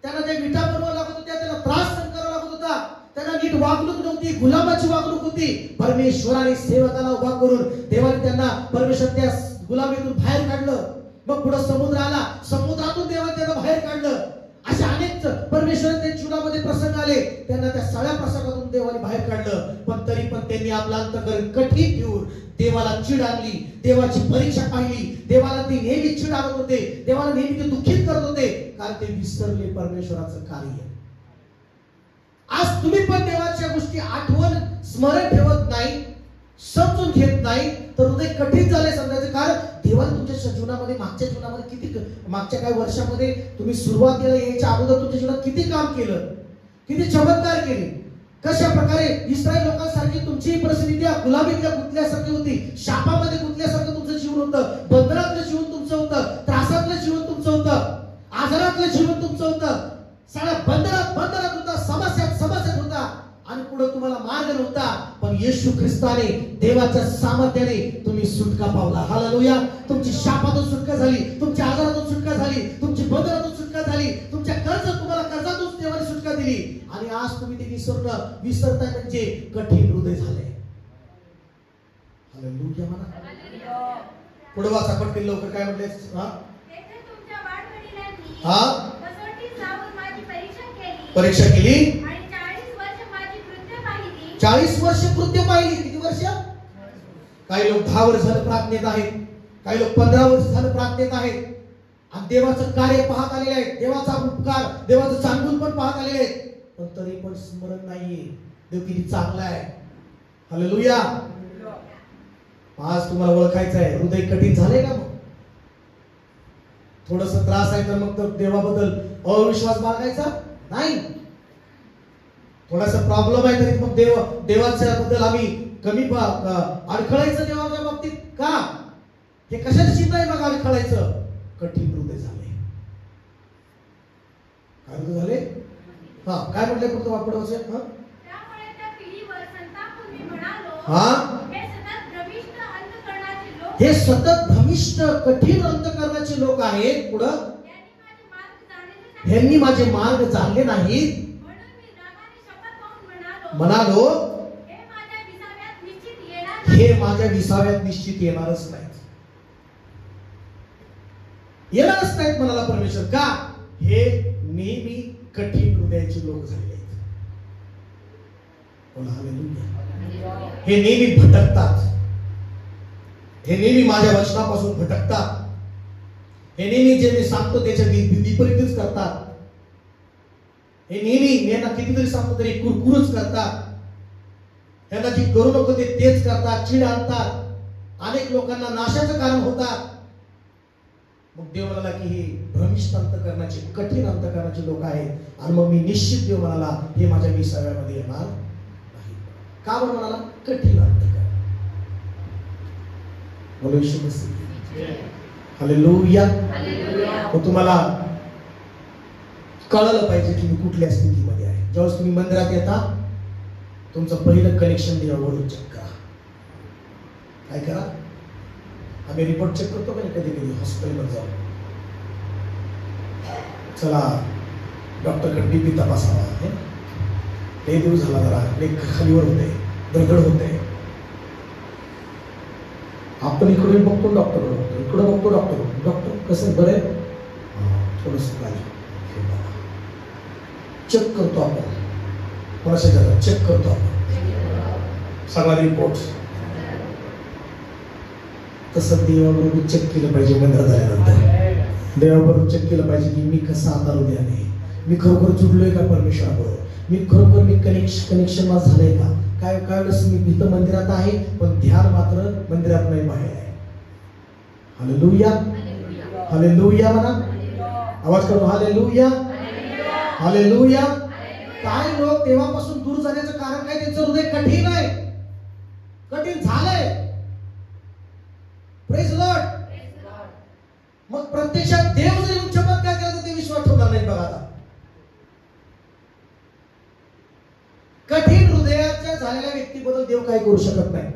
त्यांना ज्या विटा बनवावं लागत होत्या, त्यांना त्रास सहन करावा लागत होता, त्यांना नीट वागणूक नव्हती, गुलामाची वागणूक होती. परमेश्वराने सेवकाला उभा करून देवाने त्यांना परमेश्वर त्या गुलामीतून बाहेर काढलं. मग पुढे समुद्र आला, समुद्रातून देवाने त्यांना बाहेर काढलं. अशा अनेक परमेश्वराच्या जीवनामध्ये प्रसंग आले, त्यांना त्या सगळ्या प्रसंगातून देवाने बाहेर काढलं. पण तरी पण त्यांनी आपला अंतःकरण कठीण ठेवून देवाला चीड आणली, देवाची परीक्षा पाहिली. देवाला ते नेहमी चीड आणत होते, देवाला नेहमी ते दुःखित करत होते, कारण ते विसरले परमेश्वराचं कार्य. आज तुम्ही पण देवाच्या गोष्टी आठवण, स्मरण ठेवत नाही, समजून घेत नाही, तर हृदय कठीण झाले समजायचं. कारण देवाने तुमच्या जीवनामध्ये, मागच्या जीवनामध्ये किती, मागच्या काही वर्षामध्ये तुम्ही सुरुवातीला यायच्या अगोदर तुमच्या जीवनात किती काम केलं, किती चमत्कार केले. कशा प्रकारे इस्रायल लोकांसारखी तुमची परिस्थिती त्या गुलामीतल्या गुंतल्यासारखी होती, शापामध्ये गुंतल्यासारखं तुमचं जीवन होतं, बंधनातलं जीवन तुमचं होतं, त्रासातलं जीवन तुमचं होतं, आजारातलं जीवन तुमचं होतं, सगळ्या बंधनात होता, समस्यात होता, आणि पुढे तुम्हाला मार्ग नव्हता. पण येशू ख्रिस्ताने, देवाच्या सामर्थ्याने तुम्ही सुटका पावला. हालेलुया. तुमची शापातून सुटका झाली, तुमच्या आजारातून सुटका झाली, तुमची बंधनातून सुटका झाली, तुमच्या तुम्हाला कर्जातून देवाने सुटका दिली, आणि आज तुम्ही ते विसरताय म्हणजे कठीण हृदय झाले. हालेलुया म्हणा. पुढे वाचा पटकन लवकर. काय म्हटले? परीक्षा केली, 40 वर्ष कृत्य पाहिली. किती वर्ष? काही लोक 10 वर्ष झालं प्रार्थनेत आहेत, काही लोक 15 वर्ष झालं प्रार्थनेत आहेत, आणि देवाचं कार्य पाहत आलेले आहेत, देवाचा उपकार, देवाचं चांगुल पण पाहत आलेले आहेत, पण तरी पण स्मरण नाहीये देव किती चांगला आहे. हालेलुया. आज तुम्हाला ओळखायचं आहे, हृदय कठीण झाले का? मग थोडस त्रास आहे तर मग तर देवाबद्दल अविश्वास बाळगायचा नाही. थोडासा प्रॉब्लेम आहे तरी मग देवाच्या बद्दल आम्ही कमी अडखळायचं देवाच्या बाबतीत का? हे कशाचं चिन्ह आहे मग अडखळायचं? कठीण हृदय झाले. काय हृदय झाले? काय म्हटलंय पुढचं वापड असेल? त्यामुळे त्या पिढीवर संतापून मी म्हणालो, हे सतत भ्रमिष्ट कठीण अंतःकरणाचे लोक आहेत. पुढं ह्यांनी माझे मार्ग जाणले नाहीत. म्हणालो, हे माझ्या विसाव्यात निश्चित येणारच नाहीत. येणारच नाहीत म्हणाला परमेश्वर. का? हे नेहमी कठीण हृदयाचे लोक झालेले आहेत. बोला हालेलुया. हे नेहमी भटकतात. हे नेहमी माझ्या वचनापासून भटकतात. हे नेहमी जे मी सांगतो त्याच्या विपरीतच करतात. हे नेहमी यांना कितीतरी सांगतो तरी कुरकुरच करतात. त्यांना जी करू नको ते तेच करतात. चिड आणतात. अनेक लोकांना नाशाचं कारण होतात. मग देव म्हणाला की हे भ्रमिष्ट अंतःकरणाचे कठीण अंतःकरणाचे लोक आहेत. आणि मग मी निश्चित देव म्हणाला हे माझ्या विसाव्यामध्ये येणार नाही. का बरं म्हणाला? कठीण अंतःकरण. बोला येशू मसीह. हालेलुया. मग तुम्हाला कळलं पाहिजे की मी कुठल्या स्थितीमध्ये आहे. ज्यावेळेस तुम्ही मंदिरात येता तुमचं पहिलं कनेक्शन देवावरून चेक करा. काय करा? आम्ही रिपोर्ट चेक करतो का कधी कधी हॉस्पिटलमध्ये जाऊन. चला डॉक्टरकडे बीपी तपासावा. हे दिवस झाला जरा खालीवर होते, धडधड होते. आपण इकडे बघतो डॉक्टर, इकडे बघतो डॉक्टर. डॉक्टर कसं बरे थोडस चेक करतो आपण. कोणाच्या जरा चेक करतो आपण सगळा रिपोर्ट. तसं देवाबरोबर चेक केलं पाहिजे. मंदिरात झाल्यानंतर देवाबरोबर चेक केलं पाहिजे की मी कसा आता हृदयाने, मी खरोखर जुडलोय का परमेश्वराबरोबर, मी खरोखर मी कनेक्शन माझं झालंय का. काय काय वेळेस मी इथं मंदिरात आहे पण ध्यान मात्र मंदिरात नाही, बाहेर आहे. हालेलुया. हालेलुया म्हणा. आवाज करू. हालेलुया. हालेलुया. काही लोक देवापासून दूर जाण्याचं कारण काय? त्यांचं हृदय कठीण आहे, कठीण झालंय. Praise Lord. मग प्रत्यक्षात देव जरी चमत्कार केला तर ते विश्वास ठेवणार नाही. बघा आता कठीण हृदयाच्या झालेल्या व्यक्तीबद्दल देव काही करू शकत नाही.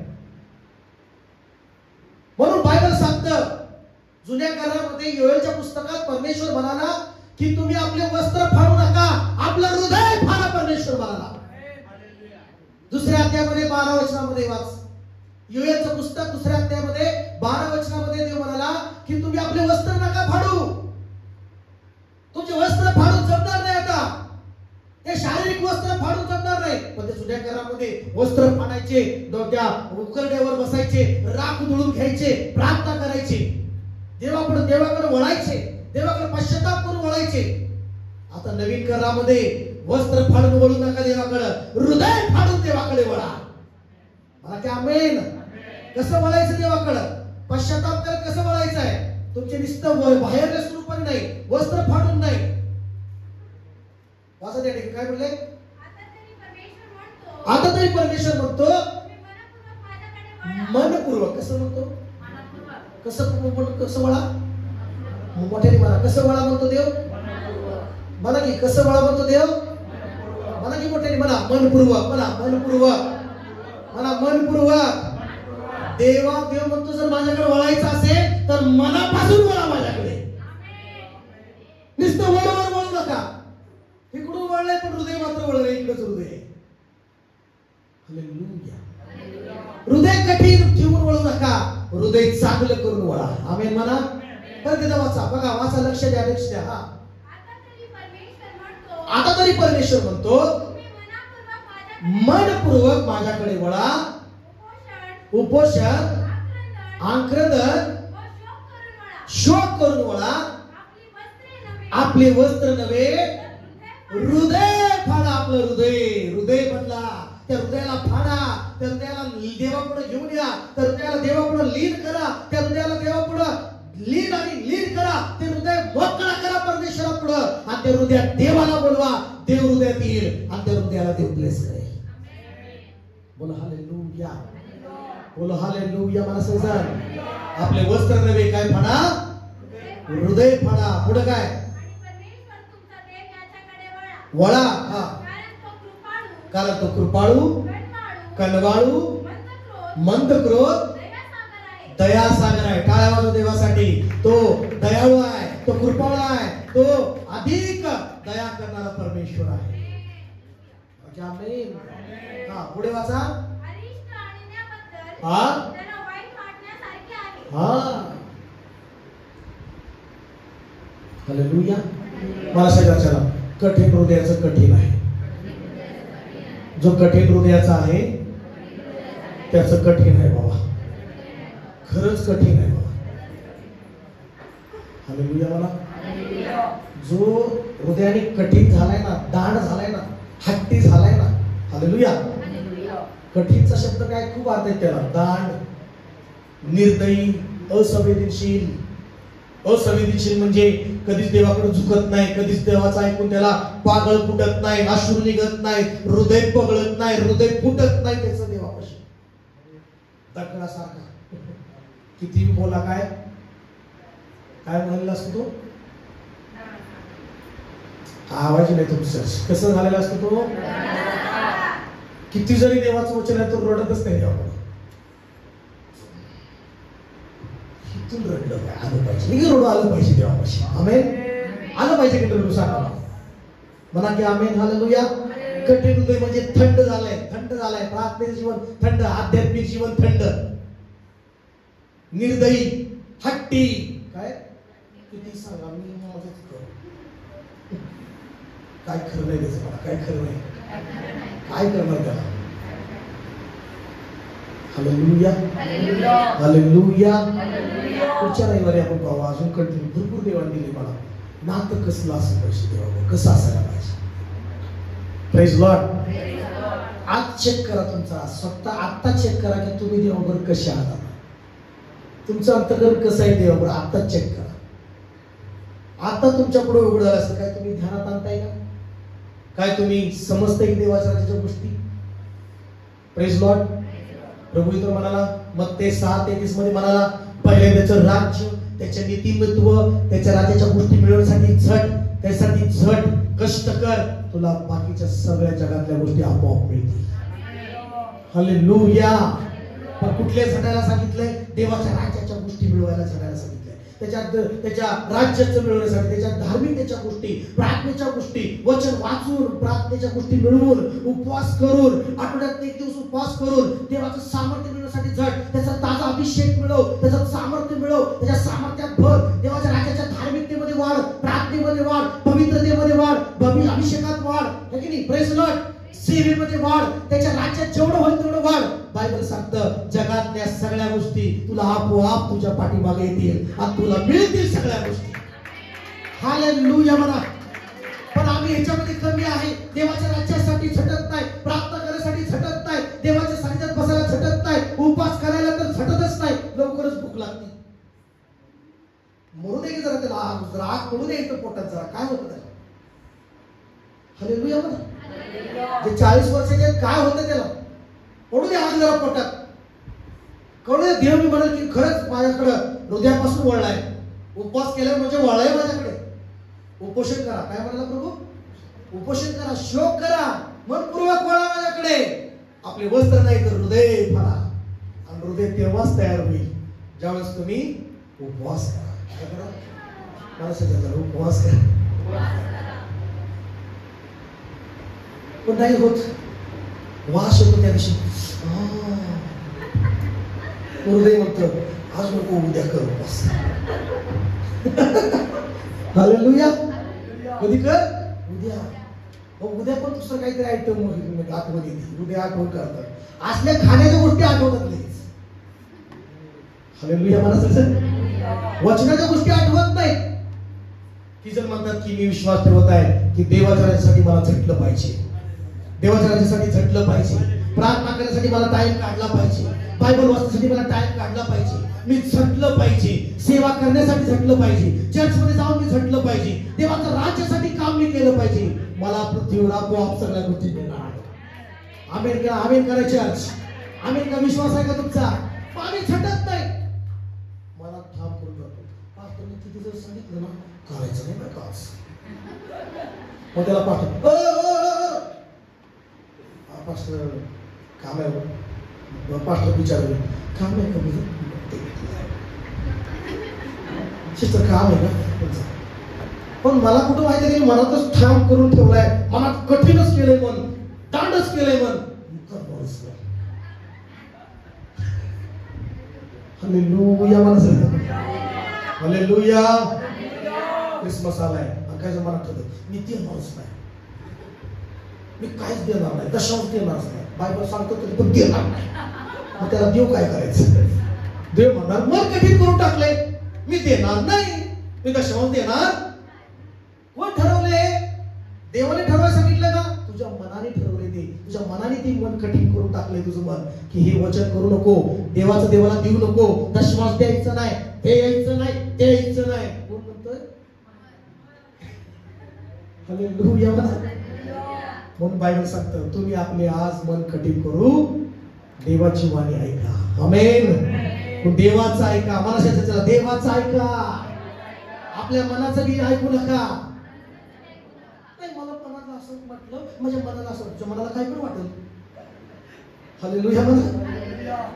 म्हणून बायबल सांगतं जुन्या करारामध्ये योएलच्या पुस्तकात परमेश्वर म्हणाला की तुम्ही आपले वस्त्र फाडू नका, आपलं हृदय फाडा. परमेश्वर म्हणाला दुसऱ्या अध्यायामध्ये 12 वचनामध्ये वाच. योएलचं पुस्तक दुसऱ्या अध्यायामध्ये 12 वचनामध्ये देव म्हणाला की तुम्ही आपले वस्त्र नका फाडू. तुमचे वस्त्र फाडून जमणार नाही. आता ते शारीरिक वस्त्र फाडून जमणार नाही. पण ते जुन्या करारामध्ये वस्त्र फाडायचे, डोक्या उकरड्यावर बसायचे, राख उधळून घ्यायचे, प्रार्थना करायचे, देवाकडे वळायचे, देवाकडे पश्चाताप करून वळायचे. आता नवीन करारामध्ये वस्त्र फाडून वळू नका देवाकडे, हृदय फाडून देवाकडे वळा. मला की आमेन. कसं वळायचं देवाकडे? पश्चाताप करत कसं वळायचं आहे? तुमचे नुसतं बाहेर स्वरूपाने नाही, वस्त्र फाडून नाही. वाचा त्या ठिकाणी काय म्हणले? आता तरी परमेश्वर म्हणतो मनपूर्वक. कसं म्हणतो? कसं वळा? मोठ्याने म्हणा. कसं वळा म्हणतो देव? म्हणा की कसं वळा म्हणतो देव? म्हणा की मोठ्याने म्हणा. मनपूर्वक म्हणा. मनपूर्वक म्हणा. मनपूर्वक. देव म्हणतो जर माझ्याकडे वळायचं असेल तर मनापासून वळा माझ्याकडे. नुसतं वळवर वळू नका. इकडून वळलंय पण हृदय मात्र वळलंय. इकडंच हृदय. हालेलुया. हृदय कठीण ठेवून वळू नका, हृदय चांगलं करून वळा. आमेन म्हणा. परत एकदा वाचा. बघा वाचा. लक्ष द्या. लक्ष द्या. आता तरी परमेश्वर म्हणतो मनपूर्वक माझ्याकडे वळा. उपोषण, आक्रंदन, शोक करून वळा. आपले वस्त्र नव्हे, हृदय फाडा. आपलं हृदय बदला. त्या हृदयाला फाडा. त्या हृदयाला देवापुढे घेऊन या. त्या हृदयाला देवापुढे लीन करा. त्या हृदयाला देवापुढे लीन करा. ते हृदय मोकळा करा परमेश्वरापुढे. आणि त्या हृदयात देवाला बोलवा. देव हृदयात येईल आणि त्या हृदयाला देव ब्लेस करेल. बोला हालेलुया. बोला हालेलुया. मला सांगा आपले वस्त्र नव्हे काय फाडा? हृदय फाडा. पुढे काय? आणि परमेश्वर तुमचा देव याच्याकडे वळा. हा, कारण तो कृपाळू, कनवाळू, मंद क्रोध, दयासागर आहे. टाळ्या वाजवा देवासाठी. तो दयाळू आहे, तो कृपाळू आहे, तो अधिक दया करणारा परमेश्वर आहे. आमेन. हा, पुढे वाचा. हा, हा, हालेलुया. मला सगळ्याला कठीण हृदयाचं कठीण आहे. जो कठीण हृदयाचा आहे त्याचं कठीण आहे बाबा, खरंच कठीण आहे बाबा. हालेलुया. मला जो हृदयाने कठीण झालाय ना, दांड झालाय ना, हट्टी झालाय ना, हालेलुया. कठीणचा शब्द काय खूप अर्थ आहे त्याला. दांड, निर्दयी, असंवेदनशील. असंवेदनशील म्हणजे कधीच देवाकडे झुकत नाही, कधीच देवाचं ऐकून त्याला पागळ फुटत नाही, अश्रू निघत नाही, हृदय पगळत नाही, हृदय फुटत नाही त्याचं देवापाशी. दगडासारखा. किती बोला काय काय म्हणलेला असतो तो, आवाज नाही तुमचं. कसं झालेला असतो तो, किती जरी देवाचं वचन आहे तो रडतच नाही देवाकडे. इथून रडलं काय आलं पाहिजे, मी रडू आलं पाहिजे देवापाशी. आमेन. आलं पाहिजे की रडू सांगा म्हणा की आमेन. हालेलुया. कठीण हृदय म्हणजे थंड झालंय, थंड झालंय. प्रार्थनेचं जीवन थंड, आध्यात्मिक जीवन थंड. निर्दयी, हट्टी. काय किती सांगा मी मदत करू, काय खरं नाही त्याचं. मला काय खरं नाही, काय करणार त्याला. Hallelujah, hallelujah. पुढच्या रविवारी आपण पाहू. अजून कंटिन्यू भरपूर देवाने दिले मला. नातं कसलं असं पाहिजे देवावर, कसं असायला पाहिजे. Praise Lord. आज चेक करा तुमचा स्वतः. आता चेक करा की तुम्ही देवावर कसे आहात. तुमचं अंतर्गत कसं आहे देवावर आता चेक करा. आता तुमच्या पुढे उघड असं काय तुम्ही ध्यानात आणताय का, काय तुम्ही समजताय देवाच्या राज्याच्या गोष्टी. Praise Lord. प्रभू इथं म्हणाला मत्ते 6:33 मध्ये म्हणाला, पहिले त्याचं राज्य, त्याच्या नीतिमत्व, त्याच्या राज्याच्या गोष्टी मिळवण्यासाठी झट, त्यासाठी झट कष्ट कर, तुला बाकीच्या सगळ्या जगातल्या गोष्टी आपोआप मिळतील. हालेलुया. पण कुठल्या झटायला सांगितलंय? देवाच्या राज्याच्या गोष्टी मिळवायला झटायला सांगितलंय. त्याच्या राज्याचं मिळवण्यासाठी, त्याच्या धार्मिकतेच्या गोष्टी, प्रार्थनेच्या गोष्टी, वचन वाचून प्रार्थनेच्या गोष्टी मिळवून, उपवास करून, आठवड्यात 1 दिवस उपवास करून देवाचं सामर्थ्य मिळवण्यासाठी झट. त्याचा ताजा अभिषेक मिळव, त्याचं सामर्थ्य मिळव, त्याच्या सामर्थ्यात भर. देवाच्या राज्याच्या धार्मिकतेमध्ये वाढ, प्रार्थनेमध्ये वाढ, पवित्रतेमध्ये वाढ, अभिषेकात वाढ. है की नाही? Praise Lord. सेवेमध्ये वाढ, त्याच्या राज्यात जेवढं होईल तेवढं वाढ. बायबल सांगतं जगातल्या सगळ्या गोष्टी तुला आपोआप तुझ्या पाठीमागे येतील आणि तुला मिळतील सगळ्या गोष्टी. हालेलुया म्हणा. पण आम्ही ह्याच्यामध्ये कमी आहे. देवाच्या राज्यासाठी झटत नाही, प्रार्थना करण्यासाठी झटत नाही, देवाच्या सानिध्यात बसायला झटत नाही, उपवास करायला तर झटतच नाही. लवकरच भूक लागते. मरू दे की जरा त्याला, राग पडू दे इथं पोटात जरा, काय होतं त्याला. हालेलुया म्हणा. ते 40 वर्षाचे काय होतं त्याला, पडू दे आज जरा पोटात. कळू दे. देव मी म्हणेल की खरंच माझ्याकडं हृदयापासून वळलाय, उपवास केला म्हणजे वळलाय माझ्याकडे. उपोषण करा. काय म्हणाला प्रभू? उपोषण करा, शोक करा, मनपूर्वक वळा माझ्याकडे. आपले वस्त्र नाही तर हृदय फाडा. आणि हृदय तेव्हाच तयार होईल ज्यावेळेस तुम्ही उपवास करा. काय करा? मला सगळं उपवास करा. पण नाही होत. वास होतो त्या दिवशी. हृदय म्हणतो आज नको, उद्या कर उपवास. हालेलुया. कधी कर? उद्या. उद्या पण दुसरं काहीतरी आयटम आठवण येते. उद्या आठवण करतात. असल्या खाण्याच्या गोष्टी आठवतात लगेच. हालेलुया मला सगळं. वचनाच्या गोष्टी आठवत नाही. की जर म्हणतात की मी विश्वास ठेवत आहे की देवाच्या राज्यासाठी मला झटलं पाहिजे, देवाच्या राज्यासाठी झटलं पाहिजे, प्रार्थना करण्यासाठी मला टाइम काढला पाहिजे, बायबल वाचण्यासाठी मला टाइम काढला पाहिजे, मी झटलं पाहिजे, सेवा करण्यासाठी झटलं पाहिजे, चर्चमध्ये जाऊन मी झटलं पाहिजे, देवाच्या राज्यासाठी काम मी केलं पाहिजे, मला पृथ्वीवर आपोआप सगळ्या गोष्टी मिळणार. आमेन का? आमेन करा चर्च. आमेन का? विश्वास आहे का तुमचा? आम्ही झटत नाही. मला ठाम करून जातो. किती जर सांगितलं ना करायचं नाही बरं का आज. मग त्याला पाठव पास्टर काम आहे. पास्टर विचारलं काम आहे का तुझं? शिस्तर काम आहे का? पण मला कुठं माहिती आहे मनातच ठाम करून ठेवलाय, मनात कठीणच केलंय, मन दांडच केलंय, मन हालेलुया म्हणा. हालेलुया. क्रिसमस आलाय काय मनात ठेवलं मी देणारच नाही, मी काहीच देणार नाही, दशांश देणारच नाही. बायबल सांगतो तरी पण देणार नाही. मग त्याला देव काय करायचं? देव म्हणणार मन कठीण करून टाकले, मी देणार नाही, मी दशांश देणार. कोण ठरवले? देवाने ठरवायला सांगितलं का? तुझ्या मनाने ठरवले ते. तुझ्या मनाने ते मन कठीण करून टाकले तुझं मन की हे वचन करू नको, देवाचं देवाला देऊ नको, दशमांश द्यायचं नाही, द्यायचं नाही, द्यायचं नाही. कोण म्हणतोय? हालेलुया म्हणा. म्हणून बायबल सांगतं तुम्ही आपले आज मन कठीण करू देवाची वाणी ऐका. आमेन. देवाचं ऐका. मनाच्या देवाचं ऐका, आपल्या मनाचं बी ऐकू नका. नाही मला मनाला असं म्हटलं, माझ्या मनाला असं, तुझ्या मनाला काय पण वाटेल. हालेलुया म्हणा.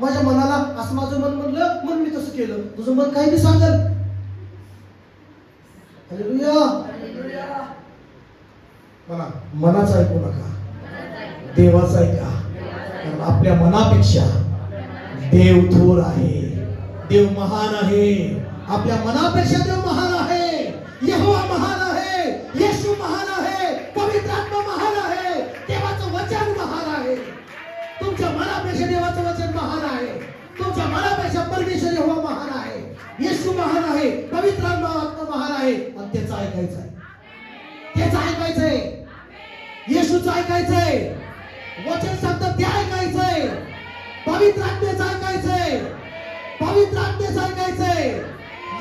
माझ्या मनाला असं माझं मन म्हणलं म्हणून मी तसं केलं, तुझं मन काही बी सांगेल. हालेलुया म्हणा. मनाचं ऐकू नका, देवाचं ऐका. कारण आपल्या मनापेक्षा देव थोर आहे, देव महान आहे. आपल्या मनापेक्षा देव महान आहे. यहोवा महान आहे, येशू महान आहे, पवित्र आत्मा महान आहे, देवाचं वचन महान आहे. तुमच्या मनापेक्षा देवाचं वचन महान आहे. तुमच्या मनापेक्षा परमेश्वर यहोवा महान आहे, येशू महान आहे, पवित्र आत्मा महान आहे. आणि त्याचं ऐकायचं आहे, त्याचं ऐकायचंय, येशूचं ऐकायचंय. वचन सांगतात ते ऐकायचंय, पवित्र आत्म्याचं ऐकायचंय, पवित्र आत्म्याचं ऐकायचंय,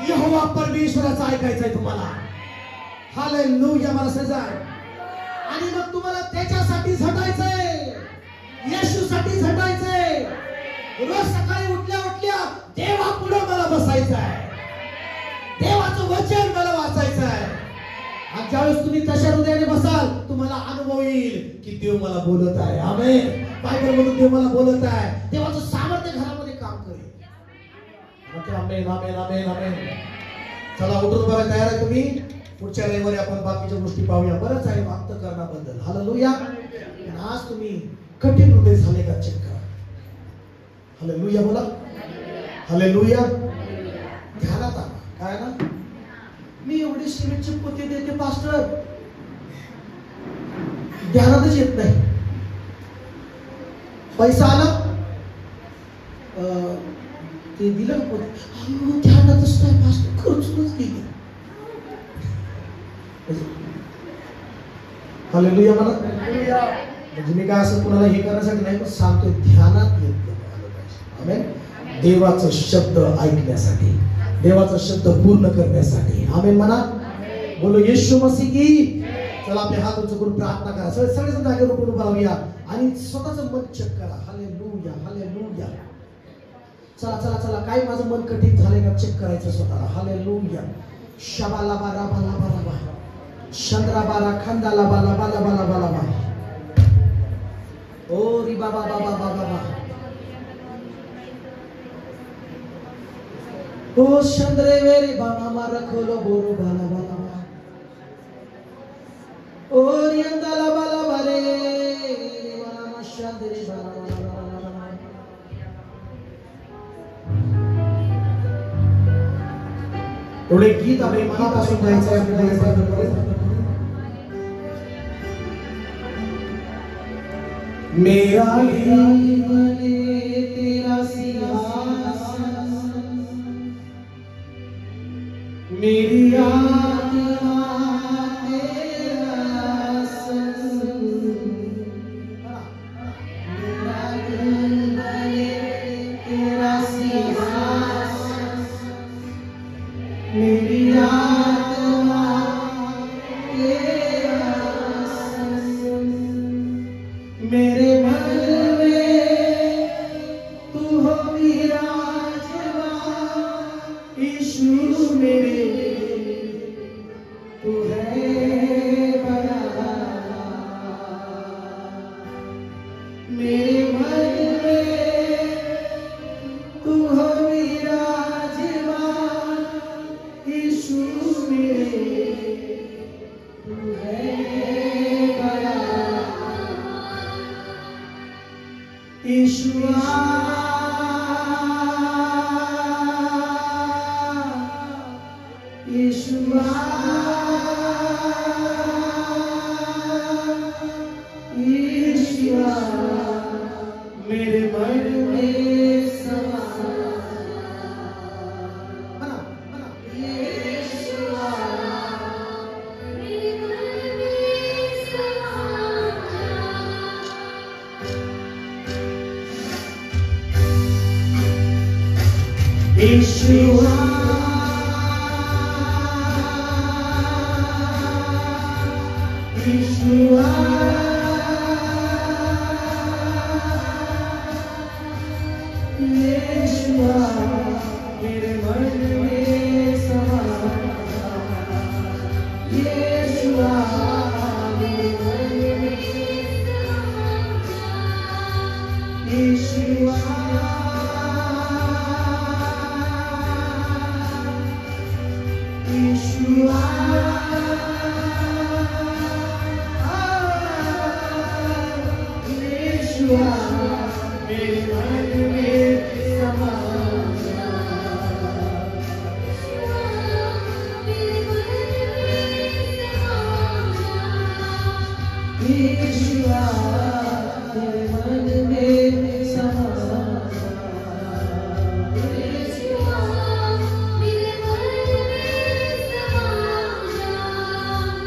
यहोवा परमेश्वराचं ऐकायचंय तुम्हाला. हालेलुया मला सजाय. आणि मग तुम्हाला त्याच्यासाठी झटायचंय, येशूसाठी झटायचंय. रोज सकाळी उठल्या उठल्या देवा पुढे मला बसायचं आहे, देवाचं वचन मला वाचायचं आहे. आणि ज्यावेळेस तुम्ही तशा हृदयाने बसाल तुम्हाला अनुभव येईल की देव मला बोलत आहे. आमेन. बायबल मधून देव मला बोलत आहे. देवाचं सामर्थ्य घरामध्ये काम करेल. आमेन आमेन आमेन आमेन. चला उठून बघा, तयार आहे तुम्ही? पुढच्या रविवारी आपण बाकीच्या गोष्टी पाहूया. बरंच आहे अंतःकरणाबद्दल. हालेलुया. आज तुम्ही कठीण हृदय झाले का चेक करा. हालेलुया बोला. हालेलुया. ध्यानात आणा. काय ना, मी एवढी सिमेंटची पोती देते पास्टर, ध्यानातच येत नाही. पैसा आला ते दिलं पोती, ध्यानातच नाही पास्टर, खर्चूनच गेली. हालेलुया म्हणा. म्हणजे मी काय असं कुणाला हे करण्यासाठी नाही, पण सांगतोय ध्यानात येत पाहिजे. आमेन. देवाचा शब्द ऐकण्यासाठी, देवाचा शब्द पूर्ण करण्यासाठी. आमेन म्हणा. बोलो येशू मसीह की. चला आपले हात उंच करून प्रार्थना करा. सगळेजण जागेवर उभं राहूया आणि स्वतःचं मन चेक करा. Hallelujah hallelujah. चला चला चला, काय माझं मन कठीण झालंय का चेक करायचं स्वतःला. हालेलुया. शबाला बारा बाला बाला बा, चंद्रा बारा खंदाला बाला बाला बाला बाला बा. ओ री बाबा बाबा बाबा बा. ओ चंद्रे वेरे बाबा मारा खोलो बोरो बाला बाला बा. ओ रियंदाला बाला बारे बाला चंद्रे बाला बाला बाला. थोडे गीत आपले मनापासून गायचं आहे. मेरा तेरा सिंहासन, मेरी आत्मा तेरा संग. मेरा दिल बने तेरा सिंहासन, मेरी आत्मा तेरा संग. मेरे मन में तू हो विराजमान, यीशु मेरे बड़ा यीशुआ यीशुआ यीशुआ मेरे मन में समा यीशुआ मेरे मन में समा यीशुआ यीशुआ यीशुआ मेरे मन में समा यीशुआ मेरे मन में यीशुआ यीशुआ यीशुआ मेरे मन में समा यीशुआ मेरे मन में समा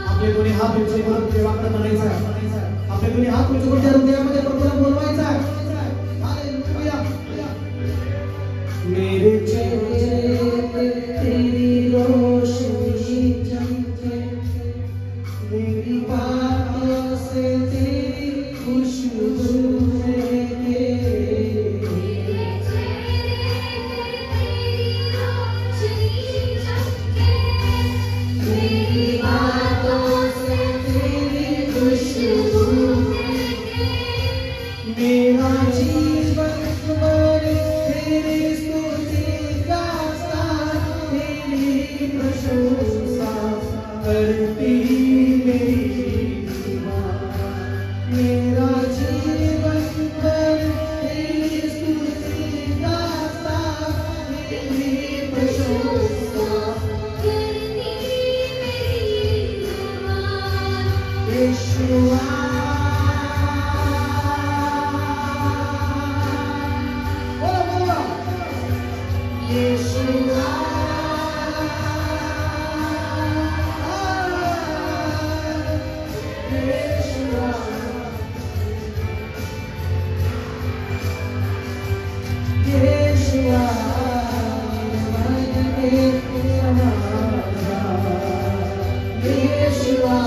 आपले दोन्ही हात उंच करून देवाकडे म्हणायचं आहे आपले दोन्ही हात उंच करून त्या हृदयामध्ये प्रभूला बोलवायचं आहे हालेलुया मेरे चेहरे पे तेरी रोशनी चमके मेरी बातों से तेरी खुशबू महके मेरी बातों से तेरी खुशबू मेरा जीवन तुम्हारे तेरी स्तुति गाता तेरी प्रशंसा करती मेरी माँ मेरा जीवन भर तेरी स्तुति गाता तेरी प्रशंसा यीशुआ बोलो यीशुआ यीशुआ यीशुआ मेरे मन में समा यीशुआ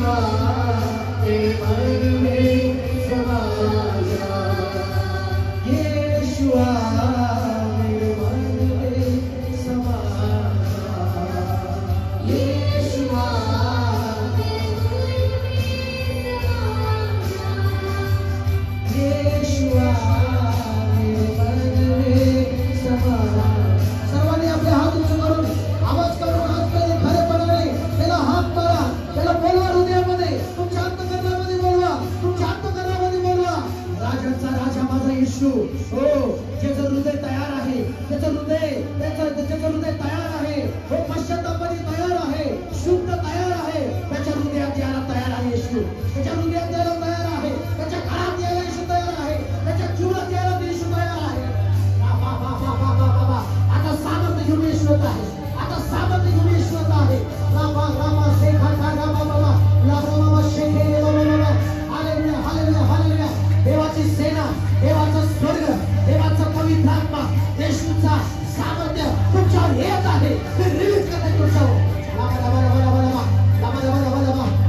येशुआ मेरे मन में समा जा, येशुआ मेरे मन में समा जा, येशुआ येशुआ मेरे मन में समा जा। सर्वांनी आपले हात उंच करून आवाज करून हातमध्ये खरेपणाने त्याला हात मारा, त्याला बोलवा हृदयामध्ये, तुमच्या अंतःकरणामध्ये बोलवा, तुमच्या अंतःकरणामध्ये बोलवा, राजांचा राजा माझा येशू. हो, ज्याचं हृदय तयार आहे, त्याचं हृदय तयार आहे, हो पश्चातापाने तयार आहे, शुद्ध तयार आहे, त्याच्या हृदयात यायला तयार आहे येशू, त्याच्या हृदयात यायला तयार आहे, त्याच्या काळात यायला येशू तयार आहे, त्याच्या जीवनात यायला येशू तयार आहे. आता सामर्थ्य घेऊन येशू येत आहे, आता सामर्थ्य घेऊन येशू येत आहे. रामा रामा शेखा रामा बाबा रामा शेखे बाबा. Hallelujah hallelujah hallelujah. देवाची सेना, देवाचा स्वर्ग, देवाचा पवित्र आत्मा, येशूचा सामर्थ्य तुमच्यावर येत आहे. ते रिलीज करते तुमच्यावर.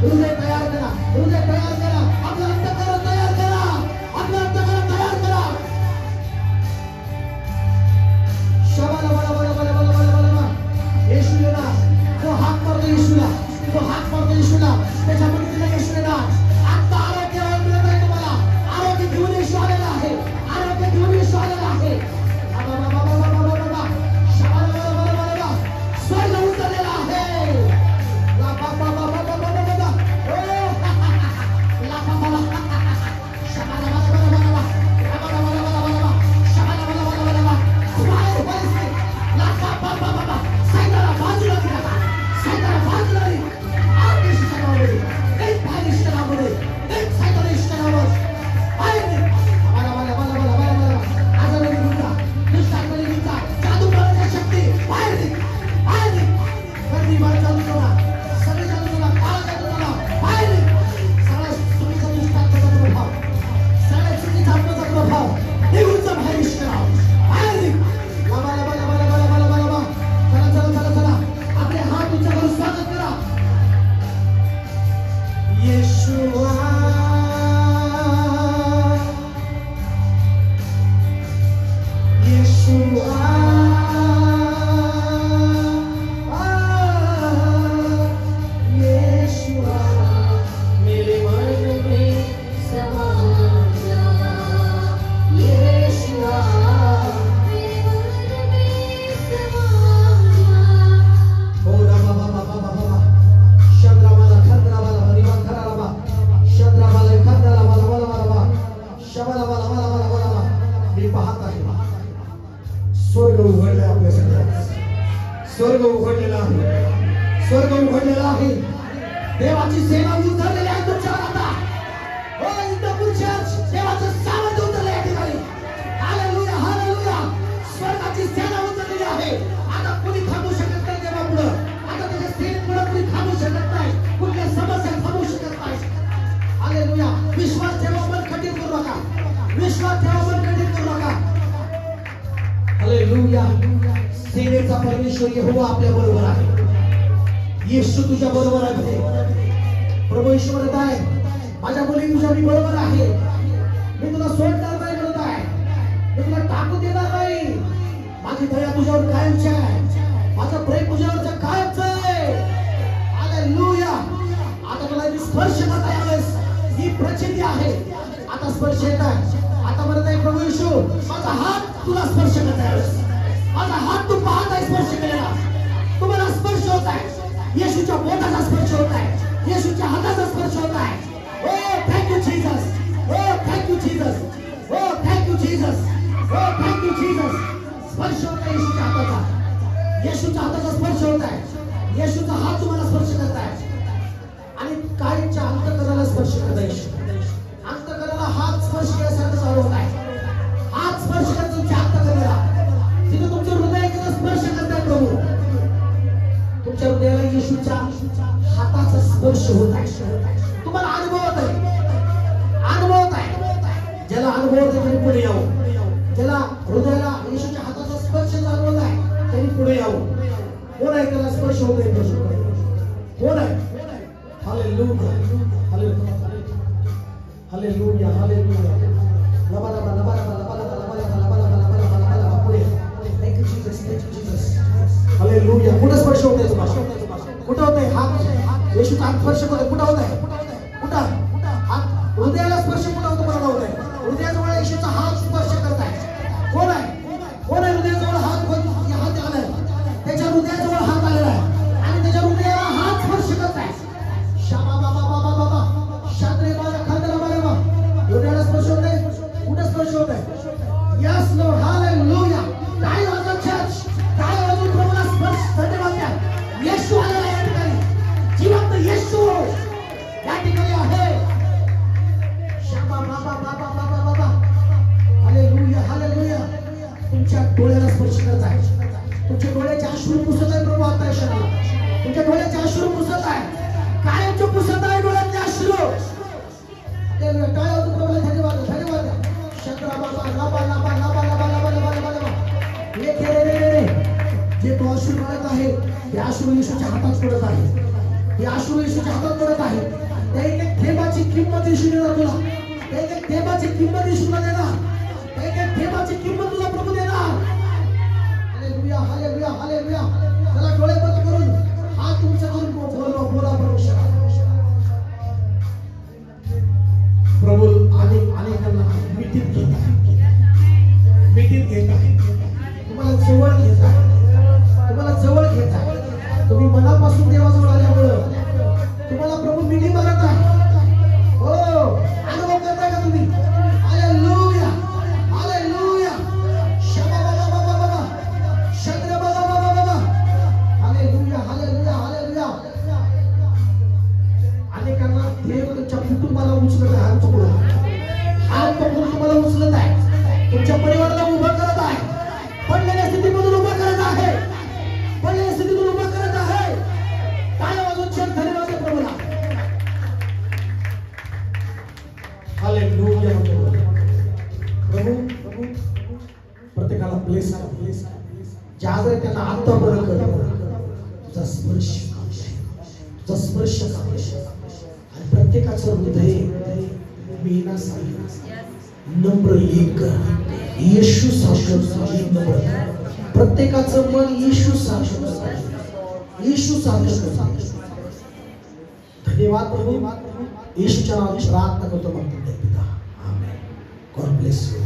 हृदय तयार करा, हृदय तयार करा, आपलं अंतःकरण तयार करा, आपलं अंतःकरण तयार करा. शबाला बाला बाला बाला बाला बाला बाला. येशू येणार, तो हात मारतो येशूला, तो हात मारतो येशूला, त्याच्या मुलीला येशू येणार. आता आरोग्य मिळत आहे तुम्हाला, आरोग्य घेऊन येशू आलेला आहे, आरोग्य घेऊन येशू आलेला आहे. स्वर्ग उतरलेला आहे. स्वर्ग उघडला आपल्यासाठी, स्वर्ग उघडलेला आहे, स्वर्ग उघडलेला आहे. देवाची सेना उतरलेली आहे तुमच्यावर आता. हो इंदपूर चर्च, देवाचं सामर्थ्य उतरलं या ठिकाणी. Hallelujah hallelujah. स्वर्गाची सेना उतरलेली आहे. आता कोणी थांबू शकत नाही देवापुढं, आता त्याच्या सेनेपुढं कोणी थांबू शकत नाही, कुठल्या समस्या थांबू शकत नाही. हालेलुया. विश्वास ठेवा, मन कठीण करू नका, विश्वास ठेवा, मन कठीण करू नका. हालेलुया. सेनेचा परमेश्वर यहोवा आपल्या बरोबर आहे. येशू तुझ्या बरोबर आहे. प्रभू येशू म्हणत आहे, माझ्या मुली तुझ्या मी बरोबर आहे, मी तुला सोडणार नाही म्हणत आहे, मी तुला टाकू देणार नाही. माझी दया तुझ्यावर कायमची आहे, माझं प्रेम तुझ्यावर कायमच आहे. हालेलुया. आता तुला मी स्पर्श करता यावेळेस ही प्रचिती आहे. आता स्पर्श येत आहे. आता म्हणत आहे प्रभू येशू, माझा हात तुला स्पर्श करता यावेळेस, माझा हात तू पाहत आहे स्पर्श केलेला, तुम्हाला स्पर्श होत आहे. येशूच्या बोटाचा स्पर्श होत आहे, येशूच्या हाताचा स्पर्श होत आहे. Oh thank you Jesus, oh thank you Jesus, oh thank you Jesus, oh thank you Jesus. स्पर्श होत आहे येशूच्या हाताचा, येशूच्या हाताचा स्पर्श होत आहे, येशूचा हात तुम्हाला स्पर्श करत आहे. आणि कायच्या अंतःकरणाला स्पर्श करत आहे येशू. अंतःकरणाला हात स्पर्श केल्यासारखं चालू होत आहे. हात स्पर्श करत तुमच्या अंतःकरणाला, तिथे तुमचं हृदय स्पर्श करताय प्रभू. तुमच्या हृदयाला येशूच्या हाताचा स्पर्श होत आहे. तुम्हाला अनुभवत आहे, अनुभवत आहे. ज्याला अनुभवत आहे त्यांनी पुढे यावं, ज्याला हृदयाला येशूच्या हाताचा स्पर्श जाणवत आहे त्यांनी पुढे यावं. कोण आहे त्याला स्पर्श होत आहे प्रभू? कोण आहे? हालेलुया. हालेलुया हालेलुया हालेलुया लबा लबा लबा लबा लबा लबा लबा लबा लबा लबा लबा लबा लबा पुढे थँक यू जीसस हालेलुया कुठं स्पर्श होतंय तुम्हाला कुठं होतंय हात येशूचा हात स्पर्श होतोय कुठं होतंय कुठं हात हृदयाला स्पर्श कुठं होतो मला होतंय हृदयाजवळ येशूचा हात स्पर्श करताय कोण आहे हृदयाजवळ हात आलाय त्याच्या हृदयाजवळ हात आलेला आहे आणि त्याच्या हृदयाला हात स्पर्श करताय शाबा बाबा बाबा बाबा शात्रे बाबा खांद्याला बाबा हृदयाला स्पर्श होतंय कुठं स्पर्श होतंय यस लॉर्ड हालेलुया काय वाजव चर्च काय वाजव प्रभूला स्पर्श धन्यवाद द्या येशू आलेला या ठिकाणी जिवंत येशू या ठिकाणी आहे शाबा बाबा बाबा बाबा बाबा हालेलुया हालेलुया तुमच्या डोळ्याला स्पर्श करत आहे तुमच्या डोळ्याचे अश्रू पुसत आहे प्रभू आता क्षणाला तुमच्या डोळ्याचे अश्रू पुसत आहे कायमचे पुसत आहे डोळ्यातले अश्रू हालेलुया काय होतं प्रभूला धन्यवाद धन्यवाद शंकरा बाबा लाबा लाबा लाबा लाबा लाबा लाबा लाबा लाबा हे रे जे तो अश्रू पडत आहे ते अश्रू येशूच्या हातात पडत आहे हे अश्रू येशूच्या हातात पडत आहे त्या एक थेंबाची किंमत येशू देणार तुला त्या एक थेंबाची किंमत येशूला देणार त्या एक थेंबाची किंमत तुला प्रभू देणार हालेलुया हालेलुया हालेलुया चला डोळे बंद करून हात तुमचा करून बोला प्रभू प्रभू अनेकांना मिठीत घेता तुम्हाला जवळ घेता तुम्ही मनापासून देवाजवळ आल्यामुळं तुम्हाला प्रभू मिठी मारत आहे हो अनुभव करताय का तुम्ही हालेलुया हालेलुया शबा बाबा बाबा बाबा शंकर बाबा बाबा बाबा हालेलुया हालेलुया हालेलुया अनेकांना देव तुमच्या कुटुंबाला उचलत आहे हात पकडून तुम्हाला उचलत आहे तुमच्या परिवाराला उभं करत आहे पडलेल्या स्थितीमधून उभं करत आहे पडलेल्या स्थितीतून उभं करत आहे काय वाजून छान धन्यवाद प्रभूला हालेलुया प्रभू प्रत्येकाला ब्लेस ज्यावेळी त्यांना आता बरं कर तुझा स्पर्श आणि प्रत्येकाचं हृदय मीना नम्र एक येशू सारखं नम्र प्रत्येकाचं मन येशू सारखं धन्यवाद प्रभू येशूच्या नावाने प्रार्थना करतो पिता आमेन गॉड ब्लेस यू